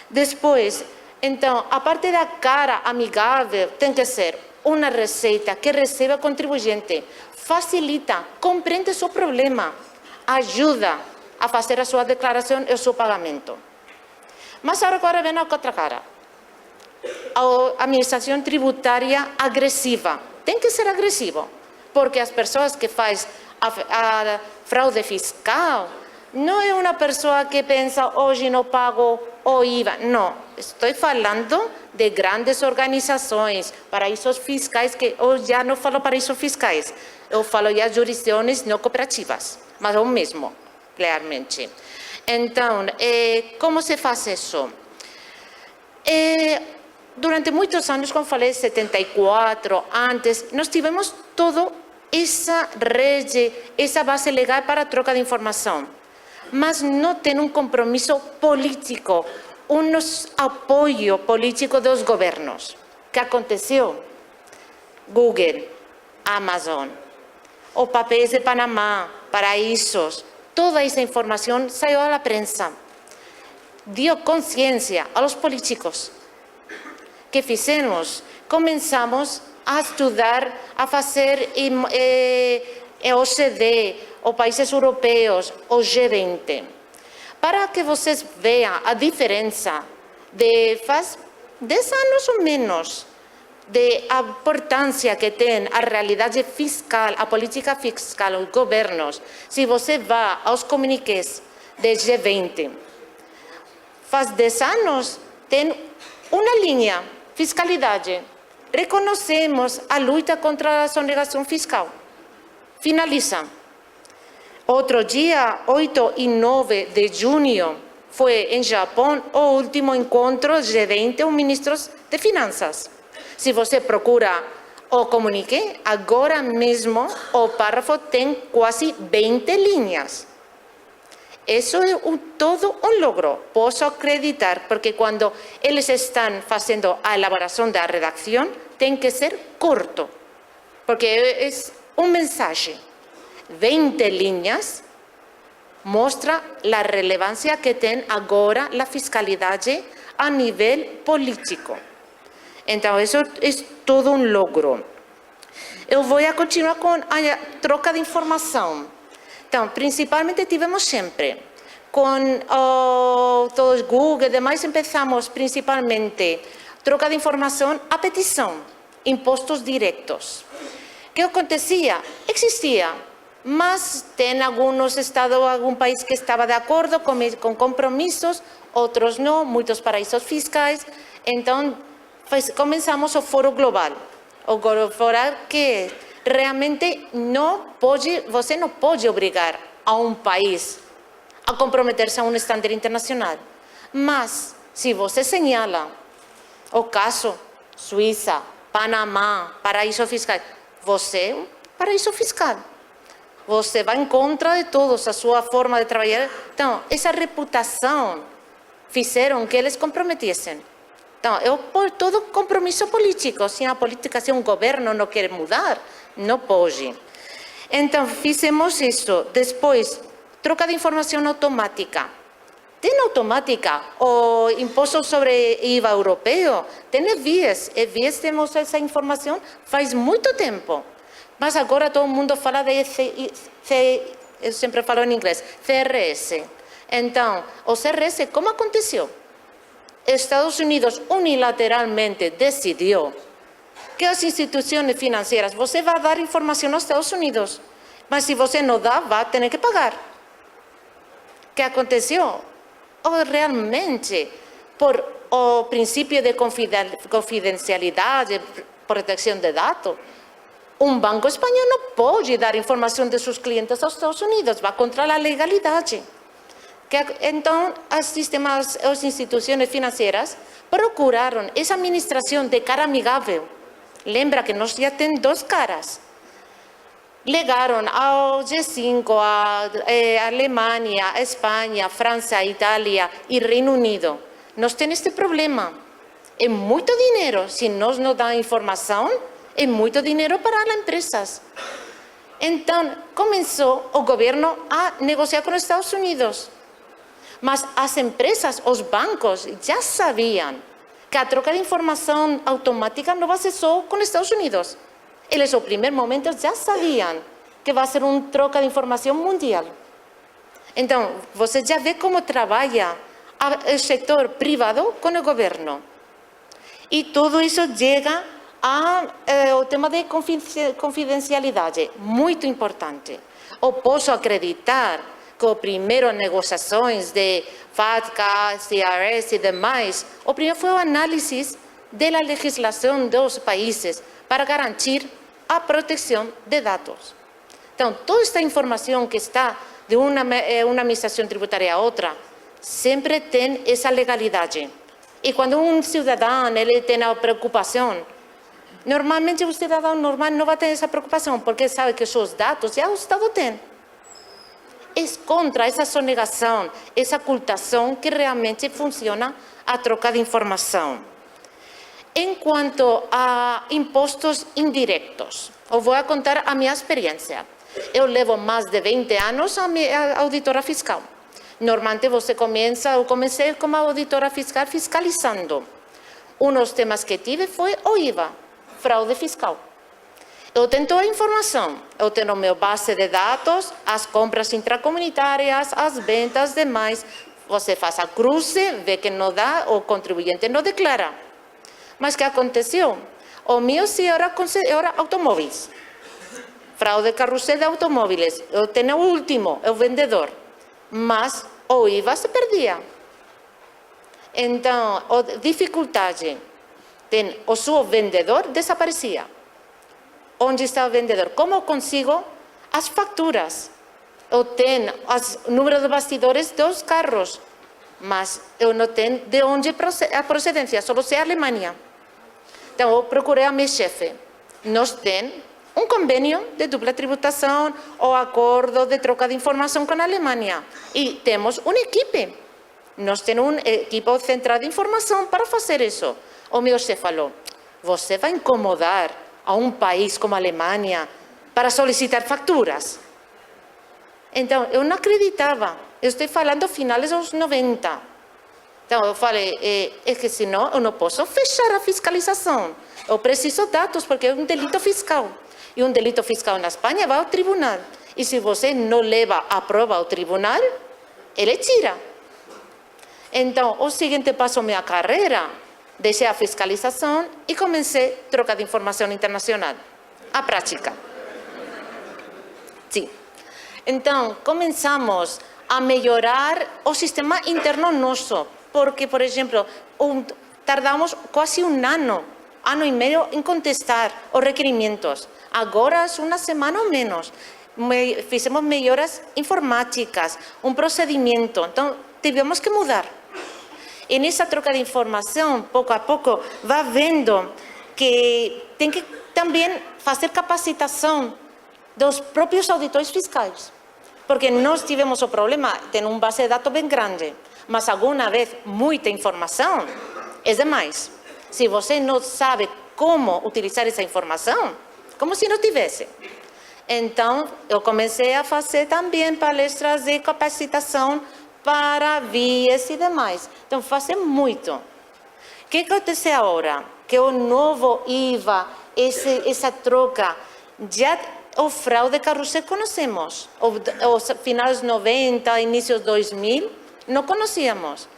Depois, então, a parte da cara amigável tem que ser uma receita que receba o contribuinte, facilita, compreende seu problema, ajuda a fazer a sua declaração e o seu pagamento. Mas agora vem a outra cara. A administração tributária agressiva. Tem que ser agressivo, porque as pessoas que fazem a fraude fiscal não é uma pessoa que pensa, hoje não pago o IVA. Não, estou falando de grandes organizações, paraísos fiscais, que eu já não falo paraísos fiscais, eu falo já jurisdições não cooperativas, mas é o mesmo, claramente. Então, como se faz isso? Durante muitos anos, como falei, 74, antes, nós tivemos toda essa rede, essa base legal para a troca de informação. Mas não tem um compromisso político, um apoio político dos governos. O que aconteceu? Google, Amazon, os papéis de Panamá, paraísos, toda essa informação saiu à prensa. Deu consciência aos políticos. O que fizemos? Começamos a estudar, a fazer OCDE, os países europeus, o G20, para que vocês vejam a diferença de faz 10 anos ou menos, de a importância que tem a realidade fiscal, a política fiscal, os governos. Se você vai aos comuniqués do G20, faz 10 anos tem uma linha, fiscalidade. Reconhecemos a luta contra a sonegação fiscal. Finaliza. Outro dia, 8 e 9 de junho, foi em Japão o último encontro G20 com ministros de finanças. Se você procura o comuniqué, agora mesmo o parágrafo tem quase 20 linhas. Isso é todo um logro, posso acreditar, porque quando eles estão fazendo a elaboração da redação, tem que ser curto, porque é uma mensagem. 20 linhas mostra a relevância que tem agora a fiscalidade a nível político. Então, isso é todo um logro. Eu vou continuar com a troca de informação. Então, principalmente tivemos sempre, com todos Google e demais, começamos principalmente troca de informação a petição, impostos diretos. O que acontecia? Existia, mas tem alguns estados, algum país que estava de acordo com compromissos, outros não, muitos paraísos fiscais. Então, começamos o Fórum Global. O Fórum que realmente você não pode obrigar a um país a comprometer-se a um estándar internacional. Mas, se você señala o caso Suíça, Panamá, paraíso fiscal, você é um paraíso fiscal. Você vai em contra de todos, a sua forma de trabalhar. Então, essa reputação fizeram que eles comprometessem. Então, por todo compromisso político, se a política, se um governo não quer mudar, não pode. Então, fizemos isso. Depois, troca de informação automática. Tem automática. O imposto sobre IVA europeu tem EVIES. EVIES temos essa informação faz muito tempo. Mas agora todo mundo fala de eu sempre falo em inglês, CRS. Então, o CRS, como aconteceu? Estados Unidos unilateralmente decidiu que as instituições financeiras, você vai dar informação aos Estados Unidos, mas se você não dá, vai ter que pagar. O que aconteceu? Realmente, por o princípio de confidencialidade, proteção de dados, um banco espanhol não pode dar informação de seus clientes aos Estados Unidos, vai contra a legalidade. Então, as instituições financeiras procuraram essa administração de cara amigável. Lembra que nós já temos duas caras. Legaram ao G5, a Alemanha, a Espanha, França, a Itália e Reino Unido. Nós temos este problema. É muito dinheiro. Se nós não damos informação, é muito dinheiro para as empresas. Então, começou o governo a negociar com os Estados Unidos. Mas as empresas, os bancos, já sabiam que a troca de informação automática não vai ser só com os Estados Unidos. Eles, no primeiro momento, já sabiam que vai ser uma troca de informação mundial. Então, você já vê como trabalha o setor privado com o governo. E tudo isso chega ao tema de confidencialidade, muito importante. Eu posso acreditar que as primeiras negociações de FATCA, CRS e demais, o primeiro foi a análise da legislação dos países para garantir a proteção de dados. Então, toda esta informação que está de uma administração tributária a outra, sempre tem essa legalidade. E quando um cidadão ele tem a preocupação, normalmente o cidadão normal não vai ter essa preocupação, porque sabe que os seus dados já o Estado tem. É contra essa sonegação, essa ocultação que realmente funciona a troca de informação. Em quanto a impostos indiretos, eu vou contar a minha experiência. Eu levo mais de 20 anos a auditora fiscal. Normalmente eu comecei como auditora fiscal fiscalizando. Um dos temas que tive foi o IVA, fraude fiscal. Eu tenho a informação, eu tenho minha base de dados, as compras intracomunitárias, as ventas demais. Você faz a cruze, vê que não dá, o contribuinte não declara. Mas o que aconteceu? O meu sim era automóveis. Fraude carrossel de automóveis. Eu tenho o último, o vendedor. Mas o IVA se perdia. Então, a dificuldade tem o seu vendedor desaparecia. Onde está o vendedor? Como eu consigo as faturas? Eu tenho o número de bastidores dos carros, mas eu não tenho de onde a procedência, só sei a Alemanha. Então, eu procurei a minha chefe. Nós temos um convênio de dupla tributação ou acordo de troca de informação com a Alemanha. E temos uma equipe. Nós temos uma equipe central de informação para fazer isso. O meu chefe falou, você vai incomodar a um país como a Alemanha para solicitar faturas? Então, eu não acreditava. Eu estou falando finais dos 90. Então, eu falei, é que senão eu não posso fechar a fiscalização. Eu preciso dados, porque é um delito fiscal. e um delito fiscal na Espanha, vai ao tribunal. E se você não leva a prova ao tribunal, ele tira. Então, o seguinte passo da minha carreira, deixei a fiscalização e comecei a troca de informação internacional. A prática. Sim. Então, começamos a melhorar o sistema interno nosso, porque, por exemplo, tardamos quase um ano e meio em contestar os requerimentos. Agora, uma semana ou menos. Fizemos melhoras informáticas, um procedimento. Então, tivemos que mudar. E nessa troca de informação, pouco a pouco, vai vendo que tem que também fazer capacitação dos próprios auditores fiscais. Porque nós tivemos o problema, tem uma base de dados bem grande, mas alguma vez muita informação é demais. Se você não sabe como utilizar essa informação, como se não tivesse. Então, eu comecei a fazer também palestras de capacitação para vias e demais. Então, fazer muito. O que acontece agora? Que o novo IVA, essa troca, já o fraude carrossel conhecemos. Os finais 90, inícios 2000, não conhecíamos.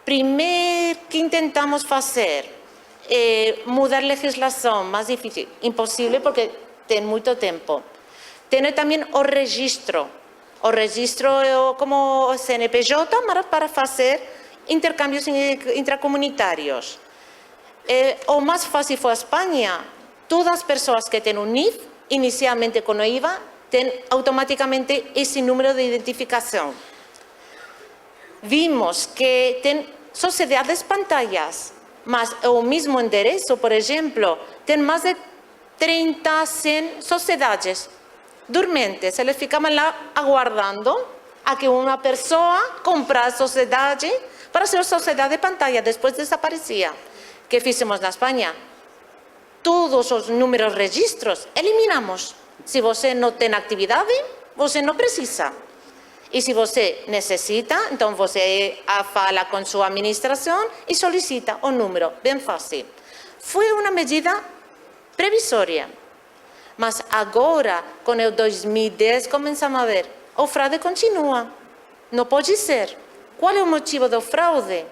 Primeiro que intentamos fazer, mudar legislação, mais difícil. Impossível porque tem muito tempo. Tem também o registro. O registro é como o CNPJ para fazer intercâmbios intracomunitários. O mais fácil foi a Espanha. Todas as pessoas que têm um NIF, inicialmente com o IVA, têm automaticamente esse número de identificação. Vimos que tem sociedades pantallas, mas o mesmo endereço, por exemplo, tem mais de 30, 100 sociedades dormentes. Eles ficavam lá aguardando a que uma pessoa comprasse a sociedade para ser sociedade de pantalla. Depois desaparecia. O que fizemos na Espanha? Todos os números registros eliminamos. Se você não tem atividade, você não precisa. E se você necessita, então você fala com sua administração e solicita o número. Bem fácil. Foi uma medida previsória. Mas agora, com o 2010, começamos a ver, o fraude continua. Não pode ser. Qual é o motivo do fraude?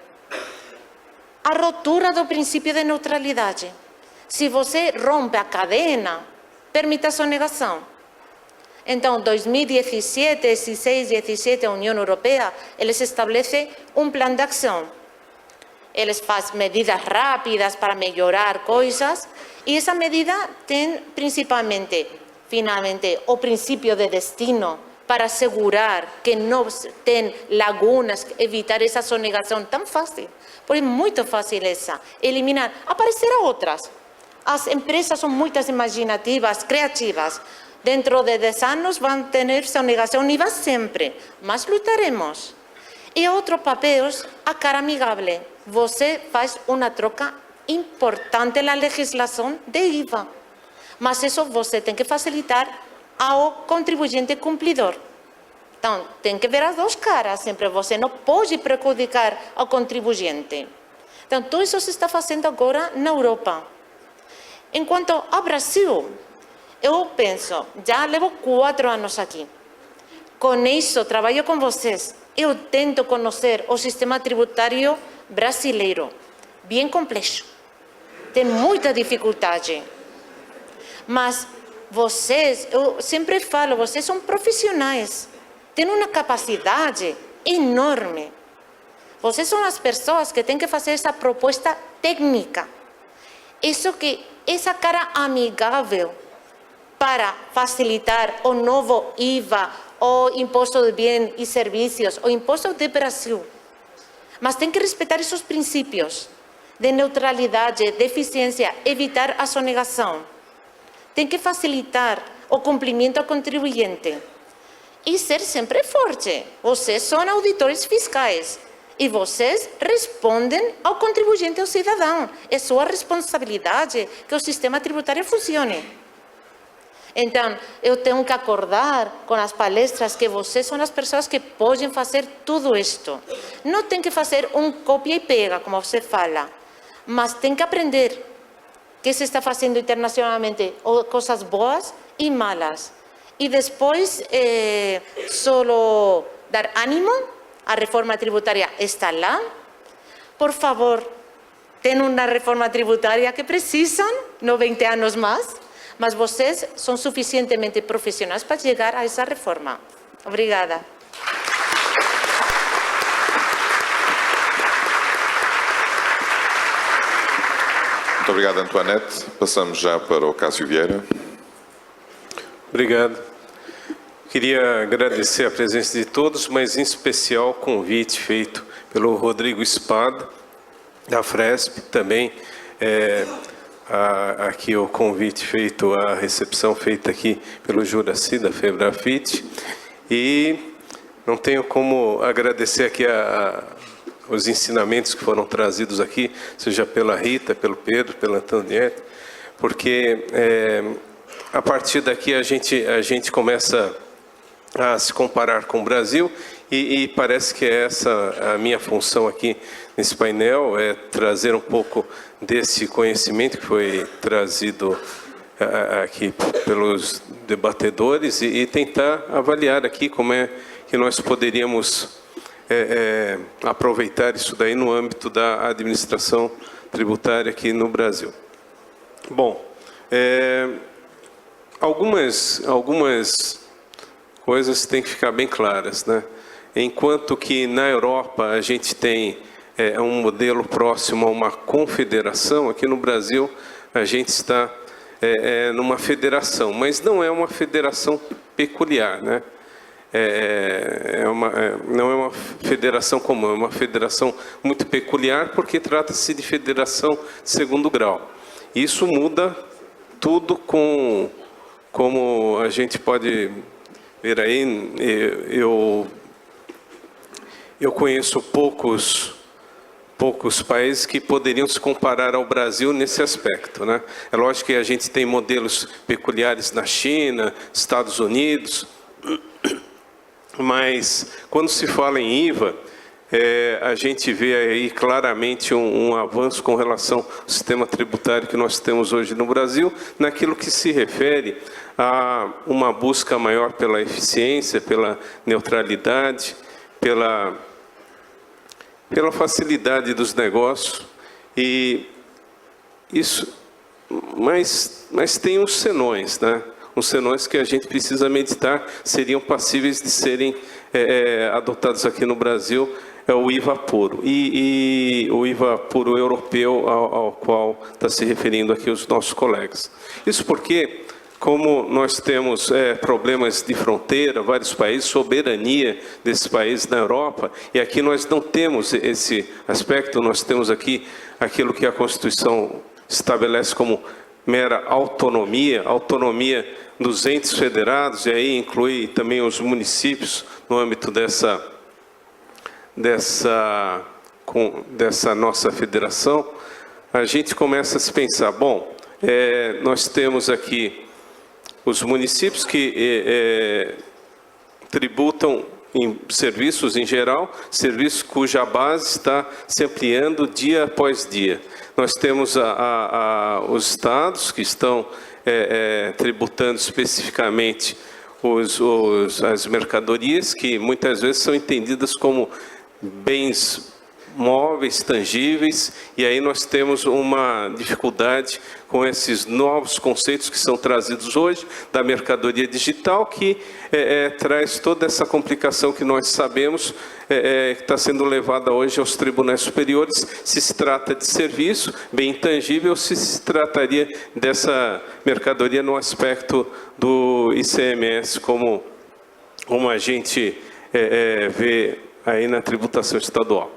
A ruptura do princípio de neutralidade. Se você rompe a cadena, permite a sonegação. Então, 2017, 16, 17, a União Europeia, eles estabelecem um plano de ação. Eles fazem medidas rápidas para melhorar coisas, e essa medida tem principalmente, finalmente, o princípio de destino para assegurar que não tem lagunas, evitar essa sonegação tão fácil. Porque é muito fácil essa, eliminar. Aparecerão outras. As empresas são muitas imaginativas, criativas. Dentro de 10 anos vão ter sonegação IVA sempre, mas lutaremos. E outro papel, a cara amigável. Você faz uma troca importante na legislação de IVA. Mas isso você tem que facilitar ao contribuinte cumpridor. Então, tem que ver as duas caras sempre. Você não pode prejudicar ao contribuinte. Então, tudo isso se está fazendo agora na Europa. Enquanto ao Brasil, eu penso, já levo 4 anos aqui. Com isso, trabalho com vocês. Eu tento conhecer o sistema tributário brasileiro, bem complexo. Tem muita dificuldade. Mas vocês, eu sempre falo, vocês são profissionais. Têm uma capacidade enorme. Vocês são as pessoas que têm que fazer essa proposta técnica. Essa cara amigável para facilitar o novo IVA, o Imposto de Bens e Serviços, o Imposto do Brasil. Mas tem que respeitar esses princípios de neutralidade, de eficiência, evitar a sonegação. Tem que facilitar o cumprimento ao contribuinte. E ser sempre forte. Vocês são auditores fiscais. E vocês respondem ao contribuinte, ao cidadão. É sua responsabilidade que o sistema tributário funcione. Então, eu tenho que acordar com as palestras que vocês são as pessoas que podem fazer tudo isto. Não tem que fazer um copia e pega, como você fala, mas tem que aprender. que se está fazendo internacionalmente, coisas boas e malas. E depois, solo dar ânimo, a reforma tributária está lá. Por favor, tem uma reforma tributária que precisam, não 20 anos mais, mas vocês são suficientemente profissionais para chegar a essa reforma. Obrigada.
Muito obrigado, Antoinette. Passamos já para o Cássio Vieira.
Obrigado. Queria agradecer a presença de todos, mas em especial o convite feito pelo Rodrigo Espada, da Fresp, também aqui o convite feito, a recepção feita aqui pelo Juraci, da Febrafit. E não tenho como agradecer aqui os ensinamentos que foram trazidos aqui, seja pela Rita, pelo Pedro, pela Antoniette, porque a partir daqui a gente começa a se comparar com o Brasil e parece que essa a minha função aqui nesse painel, é trazer um pouco desse conhecimento que foi trazido aqui pelos debatedores e tentar avaliar aqui como é que nós poderíamos aproveitar isso daí no âmbito da administração tributária aqui no Brasil. Bom, algumas coisas têm que ficar bem claras, né? Enquanto que na Europa a gente tem um modelo próximo a uma confederação, aqui no Brasil a gente está numa federação, mas não é uma federação peculiar, né? Não é uma federação comum, é uma federação muito peculiar porque trata-se de federação de segundo grau. Isso muda tudo como a gente pode ver aí. Eu conheço poucos países que poderiam se comparar ao Brasil nesse aspecto, né? É lógico que a gente tem modelos peculiares na China, Estados Unidos, mas quando se fala em IVA, a gente vê aí claramente um avanço com relação ao sistema tributário que nós temos hoje no Brasil, naquilo que se refere a uma busca maior pela eficiência, pela neutralidade, pela facilidade dos negócios. E isso, mas tem uns senões, né? Os senões que a gente precisa meditar, seriam passíveis de serem adotados aqui no Brasil, é o IVA puro. E o IVA puro europeu ao qual está se referindo aqui os nossos colegas. Isso porque, como nós temos problemas de fronteira, vários países, soberania desses países na Europa, e aqui nós não temos esse aspecto, nós temos aqui aquilo que a Constituição estabelece como mera autonomia dos entes federados, e aí inclui também os municípios no âmbito dessa nossa federação. A gente começa a se pensar, bom, nós temos aqui os municípios que tributam em serviços em geral, serviços cuja base está se ampliando dia após dia. Nós temos os estados que estão tributando especificamente as mercadorias, que muitas vezes são entendidas como bens móveis, tangíveis, e aí nós temos uma dificuldade com esses novos conceitos que são trazidos hoje, da mercadoria digital, que traz toda essa complicação que nós sabemos que está sendo levada hoje aos tribunais superiores, se trata de serviço, bem intangível, se trataria dessa mercadoria no aspecto do ICMS, como a gente vê aí na tributação estadual.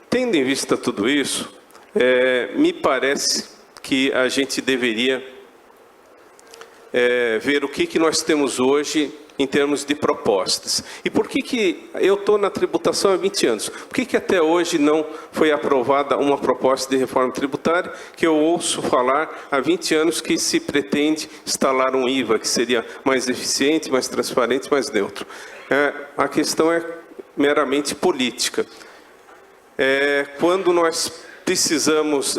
Tendo em vista tudo isso, me parece que a gente deveria ver o que nós temos hoje em termos de propostas. E por que eu estou na tributação há 20 anos? Por que até hoje não foi aprovada uma proposta de reforma tributária que eu ouço falar há 20 anos que se pretende instalar um IVA que seria mais eficiente, mais transparente, mais neutro? A questão é meramente política. Quando nós precisamos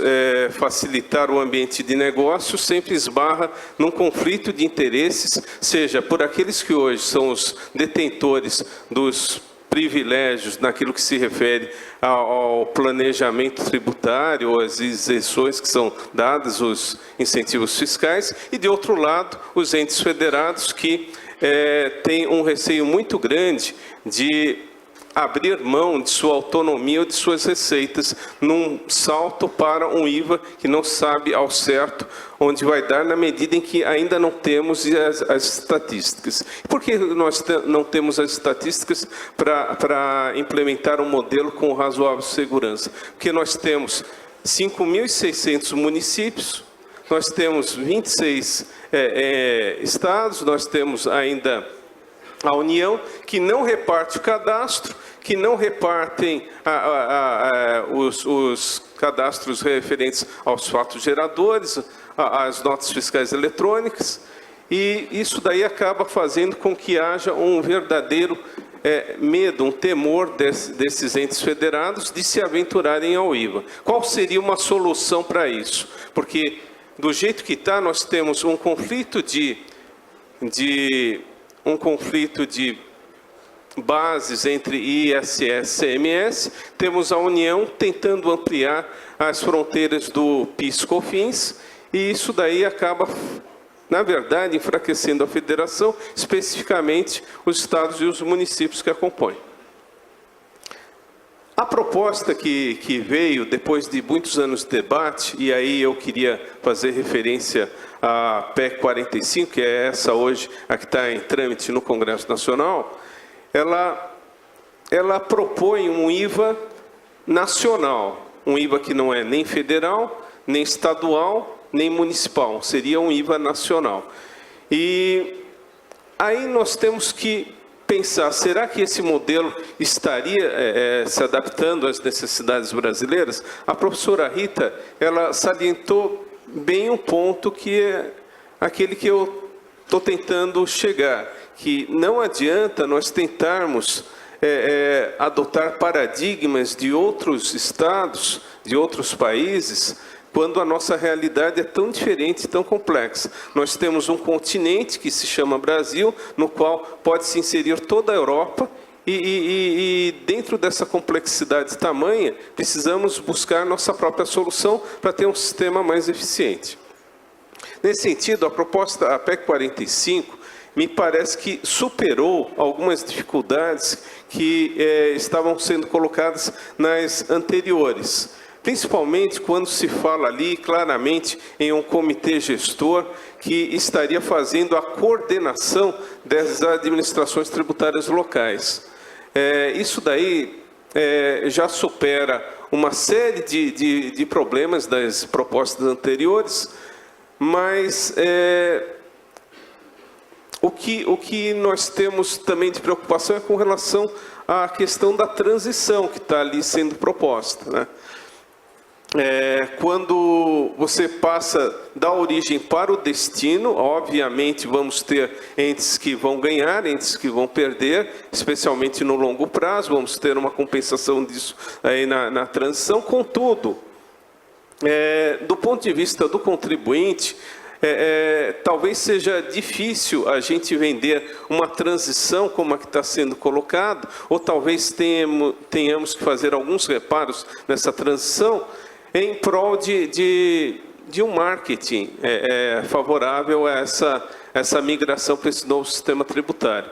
facilitar o ambiente de negócio, sempre esbarra num conflito de interesses, seja por aqueles que hoje são os detentores dos privilégios naquilo que se refere ao planejamento tributário, as isenções que são dadas, os incentivos fiscais, e, de outro lado, os entes federados que têm um receio muito grande de abrir mão de sua autonomia ou de suas receitas num salto para um IVA que não sabe ao certo onde vai dar, na medida em que ainda não temos as estatísticas. Por que nós não temos as estatísticas para implementar um modelo com razoável segurança? Porque nós temos 5.600 municípios, nós temos 26 estados, nós temos ainda a União, que não reparte o cadastro, que não repartem os cadastros referentes aos fatos geradores, às notas fiscais eletrônicas, e isso daí acaba fazendo com que haja um verdadeiro medo, um temor desses entes federados de se aventurarem ao IVA. Qual seria uma solução para isso? Porque, do jeito que está, nós temos um conflito de bases entre ISS e CMS, temos a União tentando ampliar as fronteiras do PIS/COFINS, e isso daí acaba, na verdade, enfraquecendo a federação, especificamente os estados e os municípios que a compõem. A proposta que veio depois de muitos anos de debate, e aí eu queria fazer referência à PEC 45, que é essa hoje, a que está em trâmite no Congresso Nacional, ela propõe um IVA nacional, um IVA que não é nem federal, nem estadual, nem municipal, seria um IVA nacional. E aí nós temos que pensar, será que esse modelo estaria se adaptando às necessidades brasileiras? A professora Rita, ela salientou bem um ponto que é aquele que eu estou tentando chegar, que não adianta nós tentarmos adotar paradigmas de outros estados, de outros países, quando a nossa realidade é tão diferente e tão complexa. Nós temos um continente que se chama Brasil, no qual pode se inserir toda a Europa, e dentro dessa complexidade tamanha, precisamos buscar nossa própria solução para ter um sistema mais eficiente. Nesse sentido, a proposta, a PEC 45, me parece que superou algumas dificuldades que estavam sendo colocadas nas anteriores. Principalmente quando se fala ali claramente em um comitê gestor que estaria fazendo a coordenação das administrações tributárias locais. Isso daí já supera uma série de problemas das propostas anteriores, mas o que nós temos também de preocupação é com relação à questão da transição que está ali sendo proposta, né? Quando você passa da origem para o destino, obviamente vamos ter entes que vão ganhar, entes que vão perder, especialmente no longo prazo, vamos ter uma compensação disso aí na transição. Contudo, do ponto de vista do contribuinte, talvez seja difícil a gente vender uma transição como a que está sendo colocado, ou talvez tenhamos que fazer alguns reparos nessa transição, em prol de um marketing favorável a essa migração para esse novo sistema tributário.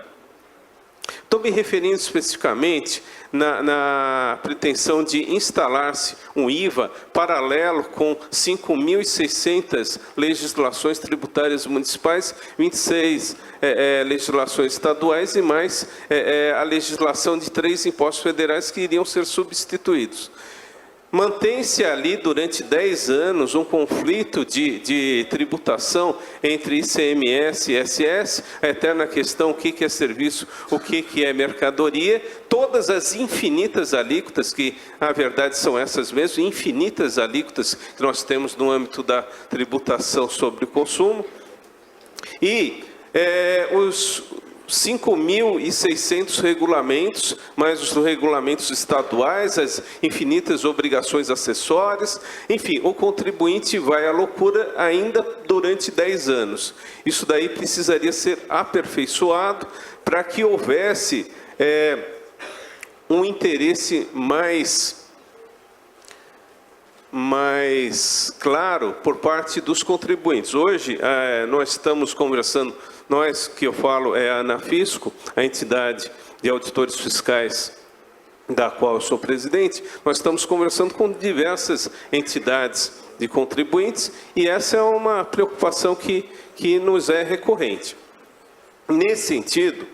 Estou me referindo especificamente na pretensão de instalar-se um IVA paralelo com 5.600 legislações tributárias municipais, 26 legislações estaduais e mais a legislação de 3 impostos federais que iriam ser substituídos. Mantém-se ali durante 10 anos um conflito de tributação entre ICMS e ISS, a eterna questão o que é serviço, o que é mercadoria, todas as infinitas alíquotas, que na verdade são essas mesmas, infinitas alíquotas que nós temos no âmbito da tributação sobre o consumo. E 5.600 regulamentos, mais os regulamentos estaduais, as infinitas obrigações acessórias. Enfim, o contribuinte vai à loucura ainda durante 10 anos. Isso daí precisaria ser aperfeiçoado para que houvesse um interesse mais claro por parte dos contribuintes. Hoje, nós estamos conversando, nós que eu falo é a Anafisco, a entidade de auditores fiscais da qual eu sou presidente, nós estamos conversando com diversas entidades de contribuintes e essa é uma preocupação que nos é recorrente. Nesse sentido,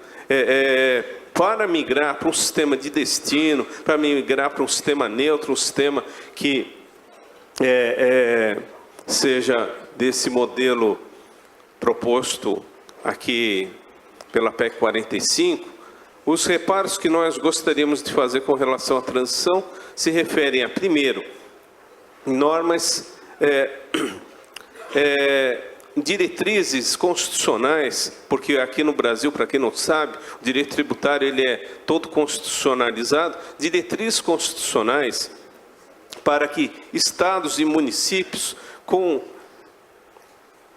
para migrar para um sistema de destino, para migrar para um sistema neutro, um sistema que seja desse modelo proposto aqui pela PEC 45, os reparos que nós gostaríamos de fazer com relação à transição se referem a, primeiro, normas, diretrizes constitucionais, porque aqui no Brasil, para quem não sabe, o direito tributário ele é todo constitucionalizado, diretrizes constitucionais para que estados e municípios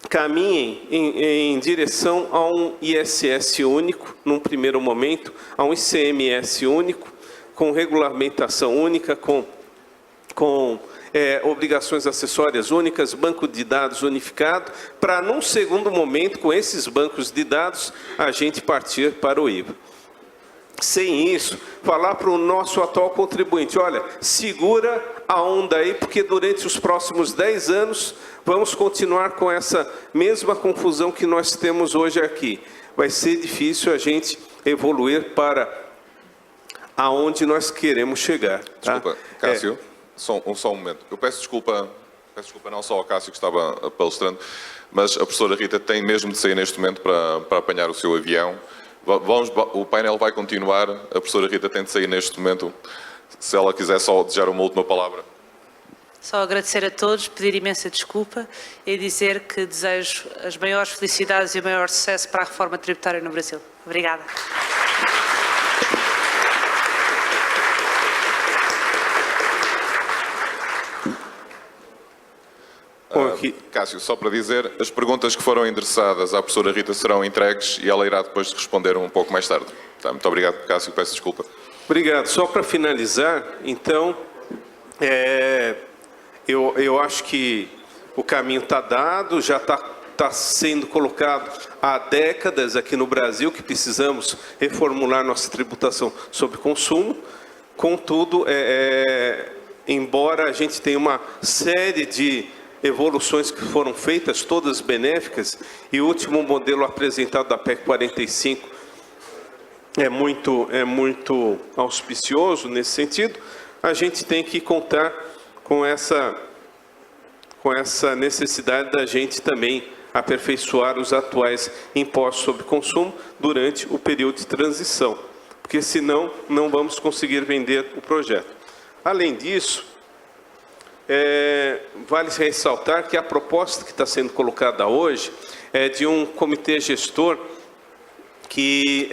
caminhem em direção a um ISS único, num primeiro momento, a um ICMS único, com regulamentação única, com obrigações acessórias únicas, banco de dados unificado, para num segundo momento, com esses bancos de dados, a gente partir para o IVA. Sem isso, falar para o nosso atual contribuinte, olha, segura a onda aí, porque durante os próximos 10 anos vamos continuar com essa mesma confusão que nós temos hoje aqui. Vai ser difícil a gente evoluir para aonde nós queremos chegar. Tá?
Desculpa, Cássio, só um momento. Eu peço desculpa não só ao Cássio que estava palestrando, mas a professora Rita tem mesmo de sair neste momento para apanhar o seu avião. O painel vai continuar, a professora Rita tem de sair neste momento. Se ela quiser só desejar uma última palavra.
Só agradecer a todos, pedir imensa desculpa e dizer que desejo as maiores felicidades e o maior sucesso para a reforma tributária no Brasil. Obrigada.
Cássio, só para dizer, as perguntas que foram endereçadas à professora Rita serão entregues e ela irá depois responder um pouco mais tarde. Tá, muito obrigado, Cássio, peço desculpa.
Obrigado. Só para finalizar, então, eu acho que o caminho está dado, já está sendo colocado há décadas aqui no Brasil que precisamos reformular nossa tributação sobre consumo. Contudo, embora a gente tenha uma série de evoluções que foram feitas, todas benéficas, e o último modelo apresentado da PEC 45 é muito auspicioso nesse sentido, a gente tem que contar com essa necessidade da gente também aperfeiçoar os atuais impostos sobre consumo durante o período de transição, porque senão não vamos conseguir vender o projeto. Além disso, vale ressaltar que a proposta que está sendo colocada hoje é de um comitê gestor que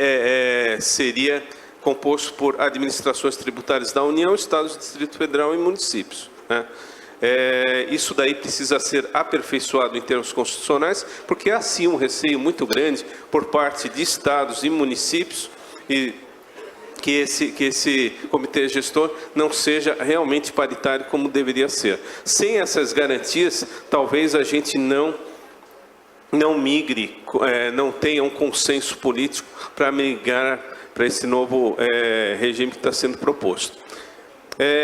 seria composto por administrações tributárias da União, Estados, Distrito Federal e municípios, né? Isso daí precisa ser aperfeiçoado em termos constitucionais, porque há sim um receio muito grande por parte de estados e municípios e que esse comitê gestor não seja realmente paritário como deveria ser. Sem essas garantias, talvez a gente não migre, não tenha um consenso político para migrar para esse novo regime que está sendo proposto.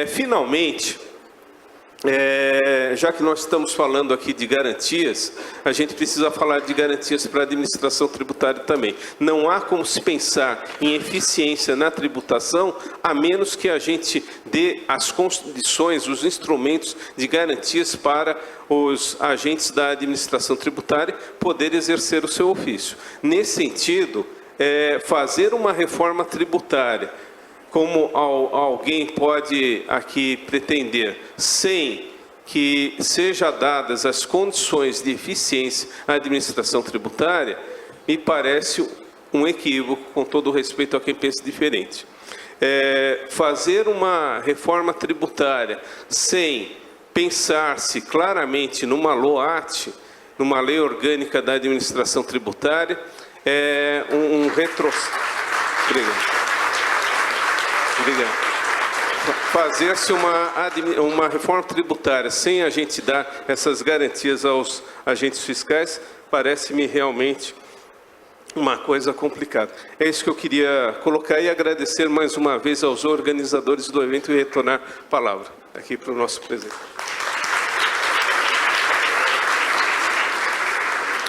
Finalmente, já que nós estamos falando aqui de garantias, a gente precisa falar de garantias para a administração tributária também. Não há como se pensar em eficiência na tributação, a menos que a gente dê as condições, os instrumentos de garantias para os agentes da administração tributária poderem exercer o seu ofício. Nesse sentido, fazer uma reforma tributária, como alguém pode aqui pretender, sem que sejam dadas as condições de eficiência à administração tributária, me parece um equívoco, com todo o respeito a quem pensa diferente. Fazer uma reforma tributária sem pensar-se claramente numa LOAT, numa lei orgânica da administração tributária, é um retrocesso. Obrigado. Fazer-se uma reforma tributária sem a gente dar essas garantias aos agentes fiscais parece-me realmente uma coisa complicada. É isso que eu queria colocar e agradecer mais uma vez aos organizadores do evento e retornar a palavra aqui para o nosso presidente.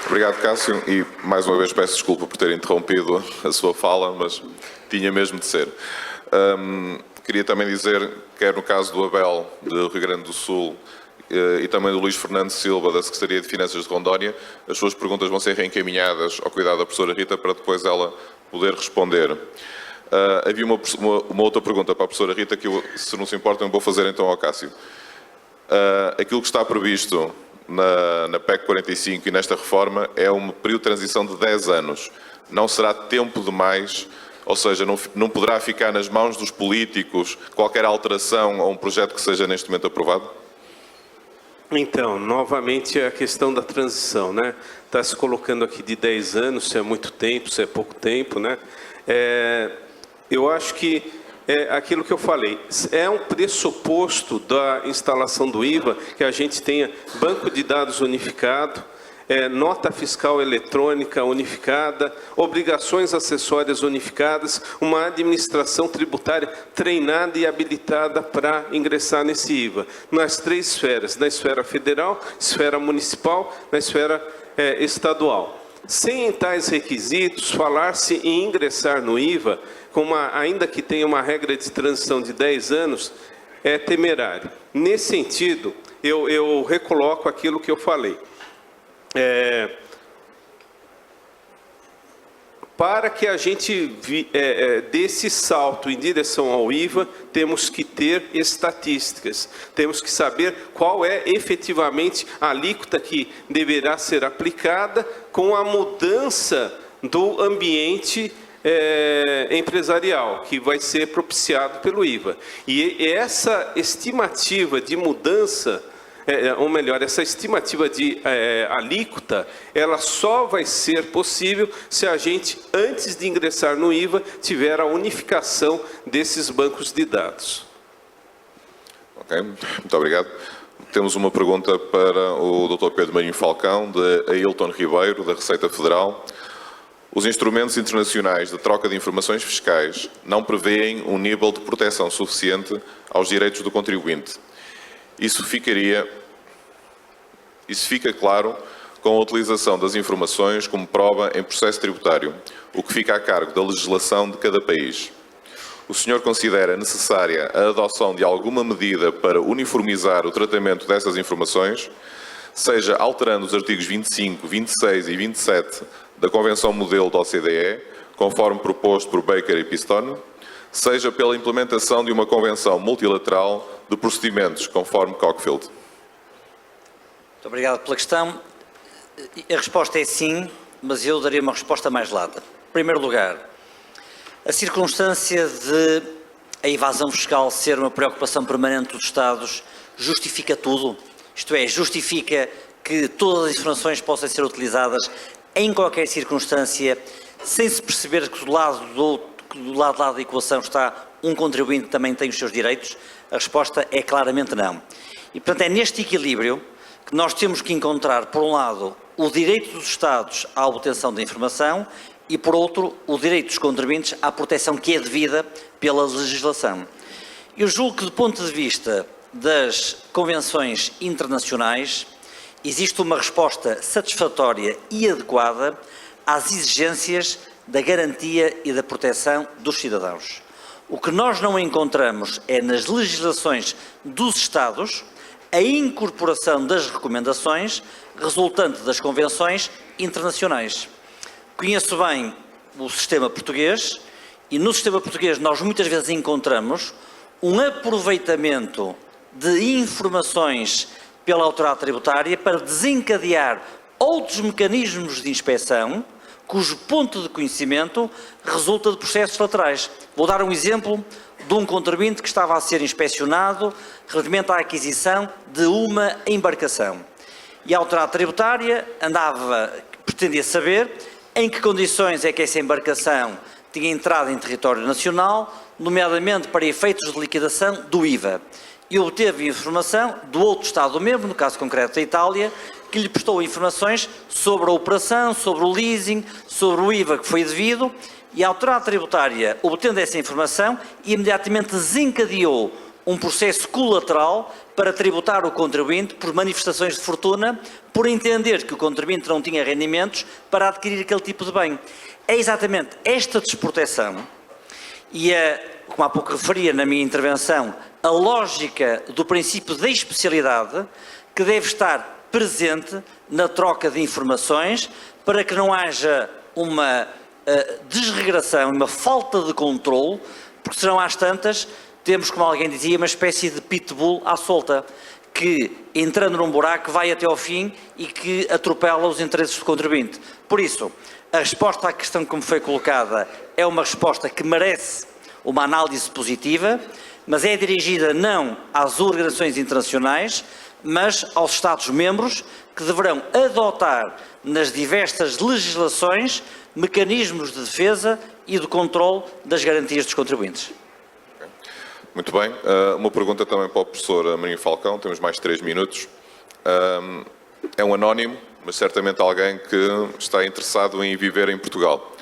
Obrigado, Cássio, e mais uma vez peço desculpa por ter interrompido a sua fala, mas tinha mesmo de ser. Queria também dizer, quer no caso do Abel, de Rio Grande do Sul, e também do Luís Fernando Silva, da Secretaria de Finanças de Rondônia, as suas perguntas vão ser reencaminhadas ao cuidado da professora Rita para depois ela poder responder. Havia uma outra pergunta para a professora Rita que, se não se importa, eu vou fazer então ao Cássio. Aquilo que está previsto na PEC 45 e nesta reforma é um período de transição de 10 anos. Não será tempo demais, ou seja, não poderá ficar nas mãos dos políticos qualquer alteração a um projeto que seja neste momento aprovado?
Então, novamente a questão da transição, né? Está se colocando aqui de 10 anos, se é muito tempo, se é pouco tempo, né? Eu acho que é aquilo que eu falei, é um pressuposto da instalação do IVA que a gente tenha banco de dados unificado, nota fiscal eletrônica unificada, obrigações acessórias unificadas, uma administração tributária treinada e habilitada para ingressar nesse IVA, nas 3 esferas, na esfera federal, esfera municipal, na esfera estadual. Sem tais requisitos, falar-se em ingressar no IVA, ainda que tenha uma regra de transição de 10 anos, é temerário. Nesse sentido, eu recoloco aquilo que eu falei. Para que a gente dê esse salto em direção ao IVA, temos que ter estatísticas, temos que saber qual é efetivamente a alíquota que deverá ser aplicada com a mudança do ambiente empresarial, que vai ser propiciado pelo IVA. E essa estimativa de mudança, ou melhor, essa estimativa de alíquota, ela só vai ser possível se a gente, antes de ingressar no IVA, tiver a unificação desses bancos de dados.
Ok, muito obrigado. Temos uma pergunta para o Dr. Pedro Marinho Falcão, de Ailton Ribeiro, da Receita Federal. Os instrumentos internacionais de troca de informações fiscais não prevêem um nível de proteção suficiente aos direitos do contribuinte. Isso fica claro com a utilização das informações como prova em processo tributário, o que fica a cargo da legislação de cada país. O senhor considera necessária a adoção de alguma medida para uniformizar o tratamento dessas informações, seja alterando os artigos 25, 26 e 27 da Convenção Modelo da OCDE, conforme proposto por Baker e Pistone, seja pela implementação de uma convenção multilateral de procedimentos, conforme Cockfield?
Muito obrigado pela questão. A resposta é sim, mas eu daria uma resposta mais lata. Em primeiro lugar, a circunstância de a evasão fiscal ser uma preocupação permanente dos Estados justifica tudo. Isto é, justifica que todas as informações possam ser utilizadas em qualquer circunstância, sem se perceber que do lado da equação está um contribuinte que também tem os seus direitos? A resposta é claramente não. E, portanto, é neste equilíbrio que nós temos que encontrar, por um lado, o direito dos Estados à obtenção da informação e, por outro, o direito dos contribuintes à proteção que é devida pela legislação. Eu julgo que, do ponto de vista das convenções internacionais, existe uma resposta satisfatória e adequada às exigências da garantia e da proteção dos cidadãos. O que nós não encontramos é nas legislações dos Estados a incorporação das recomendações resultantes das convenções internacionais. Conheço bem o sistema português e no sistema português nós muitas vezes encontramos um aproveitamento de informações pela autoridade tributária para desencadear outros mecanismos de inspeção, cujo ponto de conhecimento resulta de processos laterais. Vou dar um exemplo de um contribuinte que estava a ser inspecionado relativamente à aquisição de uma embarcação. E a autoridade tributária pretendia saber em que condições é que essa embarcação tinha entrado em território nacional, nomeadamente para efeitos de liquidação do IVA. E obteve informação do outro Estado-membro, no caso concreto da Itália, que lhe prestou informações sobre a operação, sobre o leasing, sobre o IVA que foi devido, e a autoridade tributária, obtendo essa informação, imediatamente desencadeou um processo colateral para tributar o contribuinte por manifestações de fortuna, por entender que o contribuinte não tinha rendimentos para adquirir aquele tipo de bem. É exatamente esta desproteção e, como há pouco referia na minha intervenção, a lógica do princípio da especialidade que deve estar presente na troca de informações para que não haja uma desregração, uma falta de controle, porque senão às tantas temos, como alguém dizia, uma espécie de pitbull à solta, que entrando num buraco vai até ao fim e que atropela os interesses do contribuinte. Por isso, a resposta à questão que me foi colocada é uma resposta que merece uma análise positiva, mas é dirigida não às organizações internacionais, mas aos Estados-membros que deverão adotar nas diversas legislações mecanismos de defesa e de controle das garantias dos contribuintes.
Muito bem. Uma pergunta também para o professor Marinho Falcão, temos mais 3 minutos. É um anónimo, mas certamente alguém que está interessado em viver em Portugal.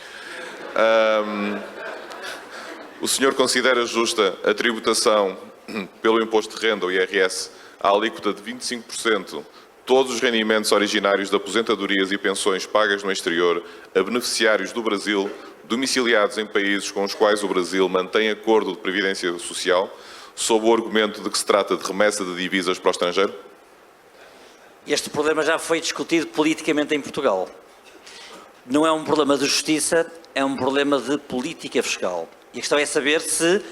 O senhor considera justa a tributação pelo imposto de renda, o IRS, à alíquota de 25%, todos os rendimentos originários de aposentadorias e pensões pagas no exterior a beneficiários do Brasil, domiciliados em países com os quais o Brasil mantém acordo de previdência social, sob o argumento de que se trata de remessa de divisas para o estrangeiro?
Este problema já foi discutido politicamente em Portugal. Não é um problema de justiça, é um problema de política fiscal. E a questão é saber se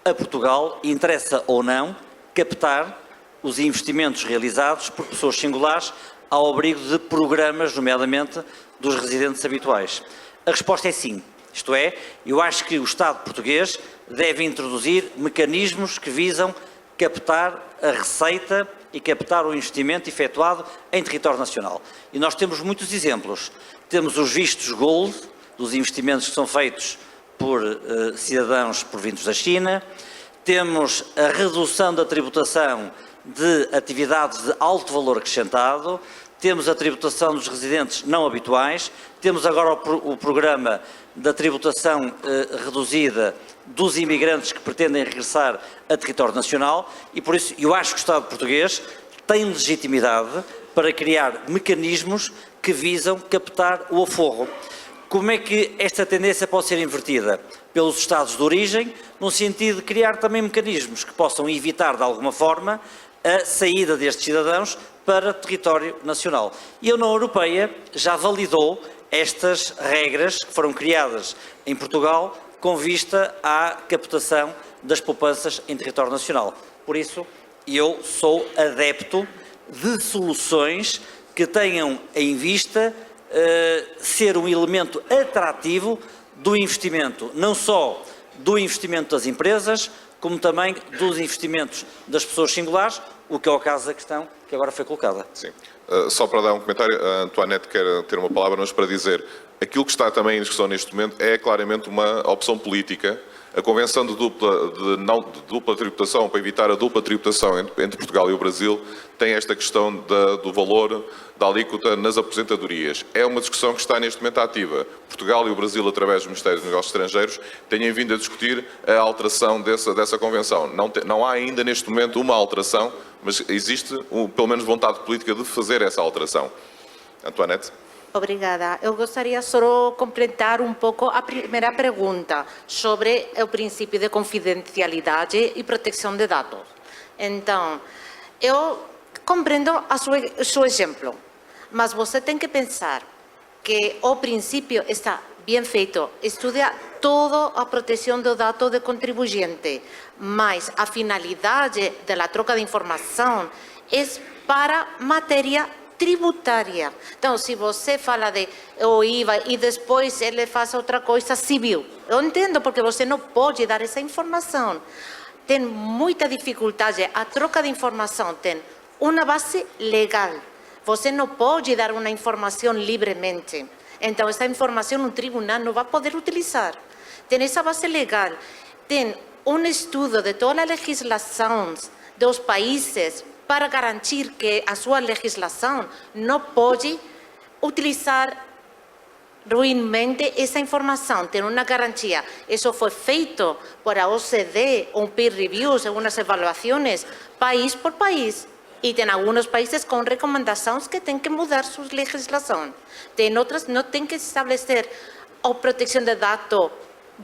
a Portugal interessa ou não captar os investimentos realizados por pessoas singulares ao abrigo de programas, nomeadamente dos residentes habituais. A resposta é sim. Isto é, eu acho que o Estado português deve introduzir mecanismos que visam captar a receita e captar o investimento efetuado em território nacional. E nós temos muitos exemplos. Temos os vistos gold, dos investimentos que são feitos por cidadãos provindos da China, temos a redução da tributação de atividades de alto valor acrescentado, temos a tributação dos residentes não habituais, temos agora o programa da tributação reduzida dos imigrantes que pretendem regressar a território nacional e por isso eu acho que o Estado português tem legitimidade para criar mecanismos que visam captar o aforro. Como é que esta tendência pode ser invertida? Pelos Estados de origem, no sentido de criar também mecanismos que possam evitar de alguma forma a saída destes cidadãos para território nacional. E a União Europeia já validou estas regras que foram criadas em Portugal com vista à captação das poupanças em território nacional. Por isso, eu sou adepto de soluções que tenham em vista ser um elemento atrativo do investimento, não só do investimento das empresas, como também dos investimentos das pessoas singulares, o que é o caso da questão que agora foi colocada.
Sim. Só para dar um comentário, a Antoinette quer ter uma palavra, mas para dizer, aquilo que está também em discussão neste momento é claramente uma opção política. A Convenção de dupla tributação, para evitar a dupla tributação entre Portugal e o Brasil, tem esta questão do valor da alíquota nas aposentadorias. É uma discussão que está neste momento ativa. Portugal e o Brasil, através do Ministério dos Negócios Estrangeiros, têm vindo a discutir a alteração dessa Convenção. Não há ainda neste momento uma alteração, mas existe pelo menos vontade política de fazer essa alteração. Antoinette?
Obrigada. Eu gostaria só de completar um pouco a primeira pergunta sobre o princípio de confidencialidade e proteção de dados. Então, eu compreendo o seu exemplo, mas você tem que pensar que o princípio está bem feito, estuda toda a proteção do dado do contribuinte, mas a finalidade da troca de informação é para matéria tributária. Então, se você fala de o IVA e depois ele faz outra coisa civil, eu entendo, porque você não pode dar essa informação. Tem muita dificuldade, a troca de informação tem uma base legal. Você não pode dar uma informação livremente. Então, essa informação um tribunal não vai poder utilizar. Tem essa base legal, tem um estudo de toda a legislação dos países para garantir que a sua legislação não pode utilizar ruimmente essa informação, tem uma garantia. Isso foi feito por a OCDE, peer reviews, algumas avaliações, país por país. E tem alguns países com recomendações que têm que mudar sua legislação. Tem outras que não têm que estabelecer a proteção de dados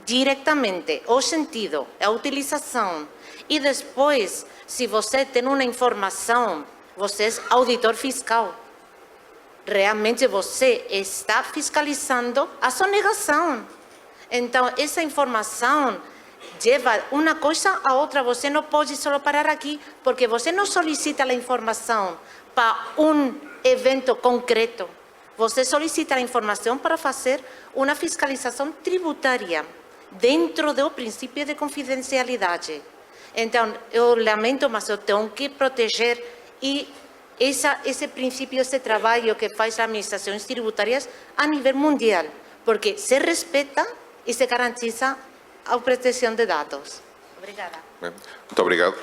diretamente, o sentido, a utilização. E depois, se você tem uma informação, você é auditor fiscal. Realmente você está fiscalizando a sonegação. Então, essa informação leva uma coisa a outra. Você não pode só parar aqui, porque você não solicita a informação para um evento concreto. Você solicita a informação para fazer uma fiscalização tributária dentro do princípio de confidencialidade. Então, eu lamento, mas eu tenho que proteger e esse princípio, esse trabalho que faz as administrações tributárias a nível mundial, porque se respeita e se garantiza a proteção de dados. Obrigada.
Muito obrigado.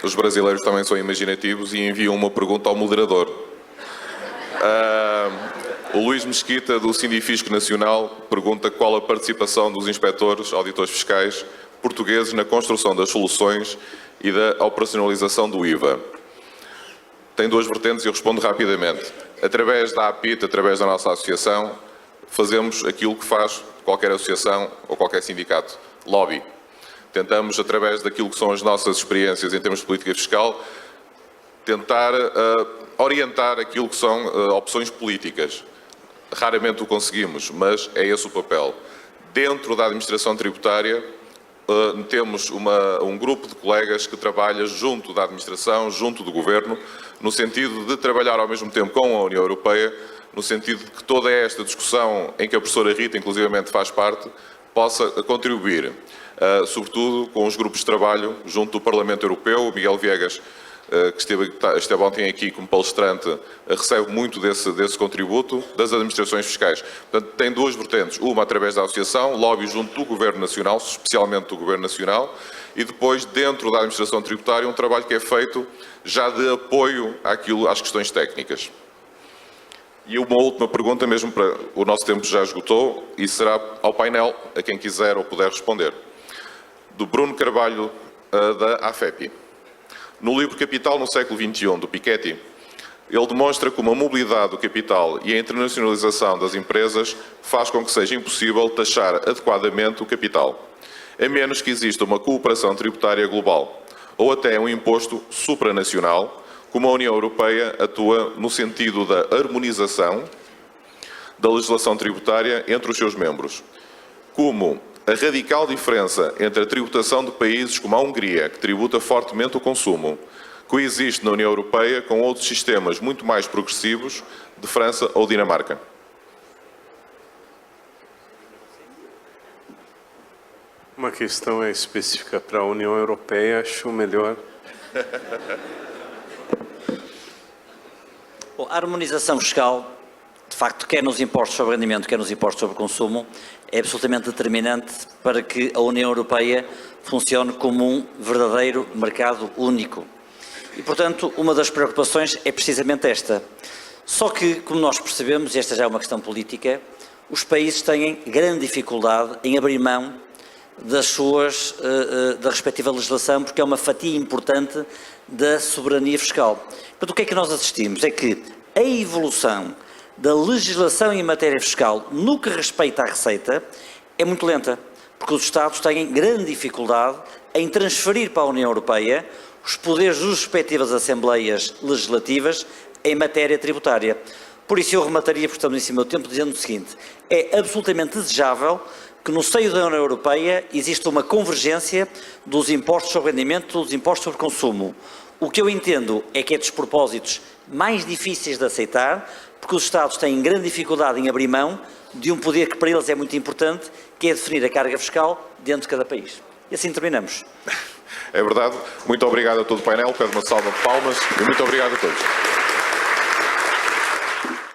Os brasileiros também são imaginativos e enviam uma pergunta ao moderador. O Luís Mesquita, do Sindifisco Nacional, pergunta qual a participação dos inspectores, auditores fiscais portugueses na construção das soluções e da operacionalização do IVA. Tem duas vertentes e eu respondo rapidamente. Através da APIT, através da nossa associação, fazemos aquilo que faz qualquer associação ou qualquer sindicato, lobby. Tentamos, através daquilo que são as nossas experiências em termos de política fiscal, tentar orientar aquilo que são opções políticas. Raramente o conseguimos, mas é esse o papel. Dentro da administração tributária, temos um grupo de colegas que trabalha junto da administração, junto do governo, no sentido de trabalhar ao mesmo tempo com a União Europeia, no sentido de que toda esta discussão, em que a professora Rita inclusivamente faz parte, possa contribuir, sobretudo com os grupos de trabalho junto do Parlamento Europeu. O Miguel Viegas, que esteve ontem aqui como palestrante, recebe muito desse contributo das administrações fiscais. Portanto, tem duas vertentes, uma através da associação, lobby junto do Governo Nacional, especialmente do Governo Nacional, e depois, dentro da administração tributária, um trabalho que é feito já de apoio às questões técnicas. E uma última pergunta, mesmo para o nosso tempo já esgotou, e será ao painel, a quem quiser ou puder responder. Do Bruno Carvalho, da AFEPI. No livro Capital no século XXI, do Piketty, ele demonstra como a mobilidade do capital e a internacionalização das empresas faz com que seja impossível taxar adequadamente o capital, a menos que exista uma cooperação tributária global, ou até um imposto supranacional, como a União Europeia atua no sentido da harmonização da legislação tributária entre os seus membros, como a radical diferença entre a tributação de países como a Hungria, que tributa fortemente o consumo, coexiste na União Europeia com outros sistemas muito mais progressivos de França ou Dinamarca.
Uma questão é específica para a União Europeia, acho melhor.
Bom, a harmonização fiscal, de facto, quer nos impostos sobre rendimento, quer nos impostos sobre consumo, é absolutamente determinante para que a União Europeia funcione como um verdadeiro mercado único. E, portanto, uma das preocupações é precisamente esta. Só que, como nós percebemos, e esta já é uma questão política, os países têm grande dificuldade em abrir mão da respectiva legislação, porque é uma fatia importante da soberania fiscal. Portanto, o que é que nós assistimos? É que a evolução da legislação em matéria fiscal, no que respeita à receita, é muito lenta, porque os Estados têm grande dificuldade em transferir para a União Europeia os poderes das respectivas Assembleias Legislativas em matéria tributária. Por isso eu remataria, porque estamos em cima do tempo, dizendo o seguinte: é absolutamente desejável que no seio da União Europeia exista uma convergência dos impostos sobre rendimento, dos impostos sobre consumo. O que eu entendo é que é dos propósitos mais difíceis de aceitar, porque os Estados têm grande dificuldade em abrir mão de um poder que para eles é muito importante, que é definir a carga fiscal dentro de cada país. E assim terminamos.
É verdade. Muito obrigado a todo o painel. Peço uma salva de palmas e muito obrigado a todos.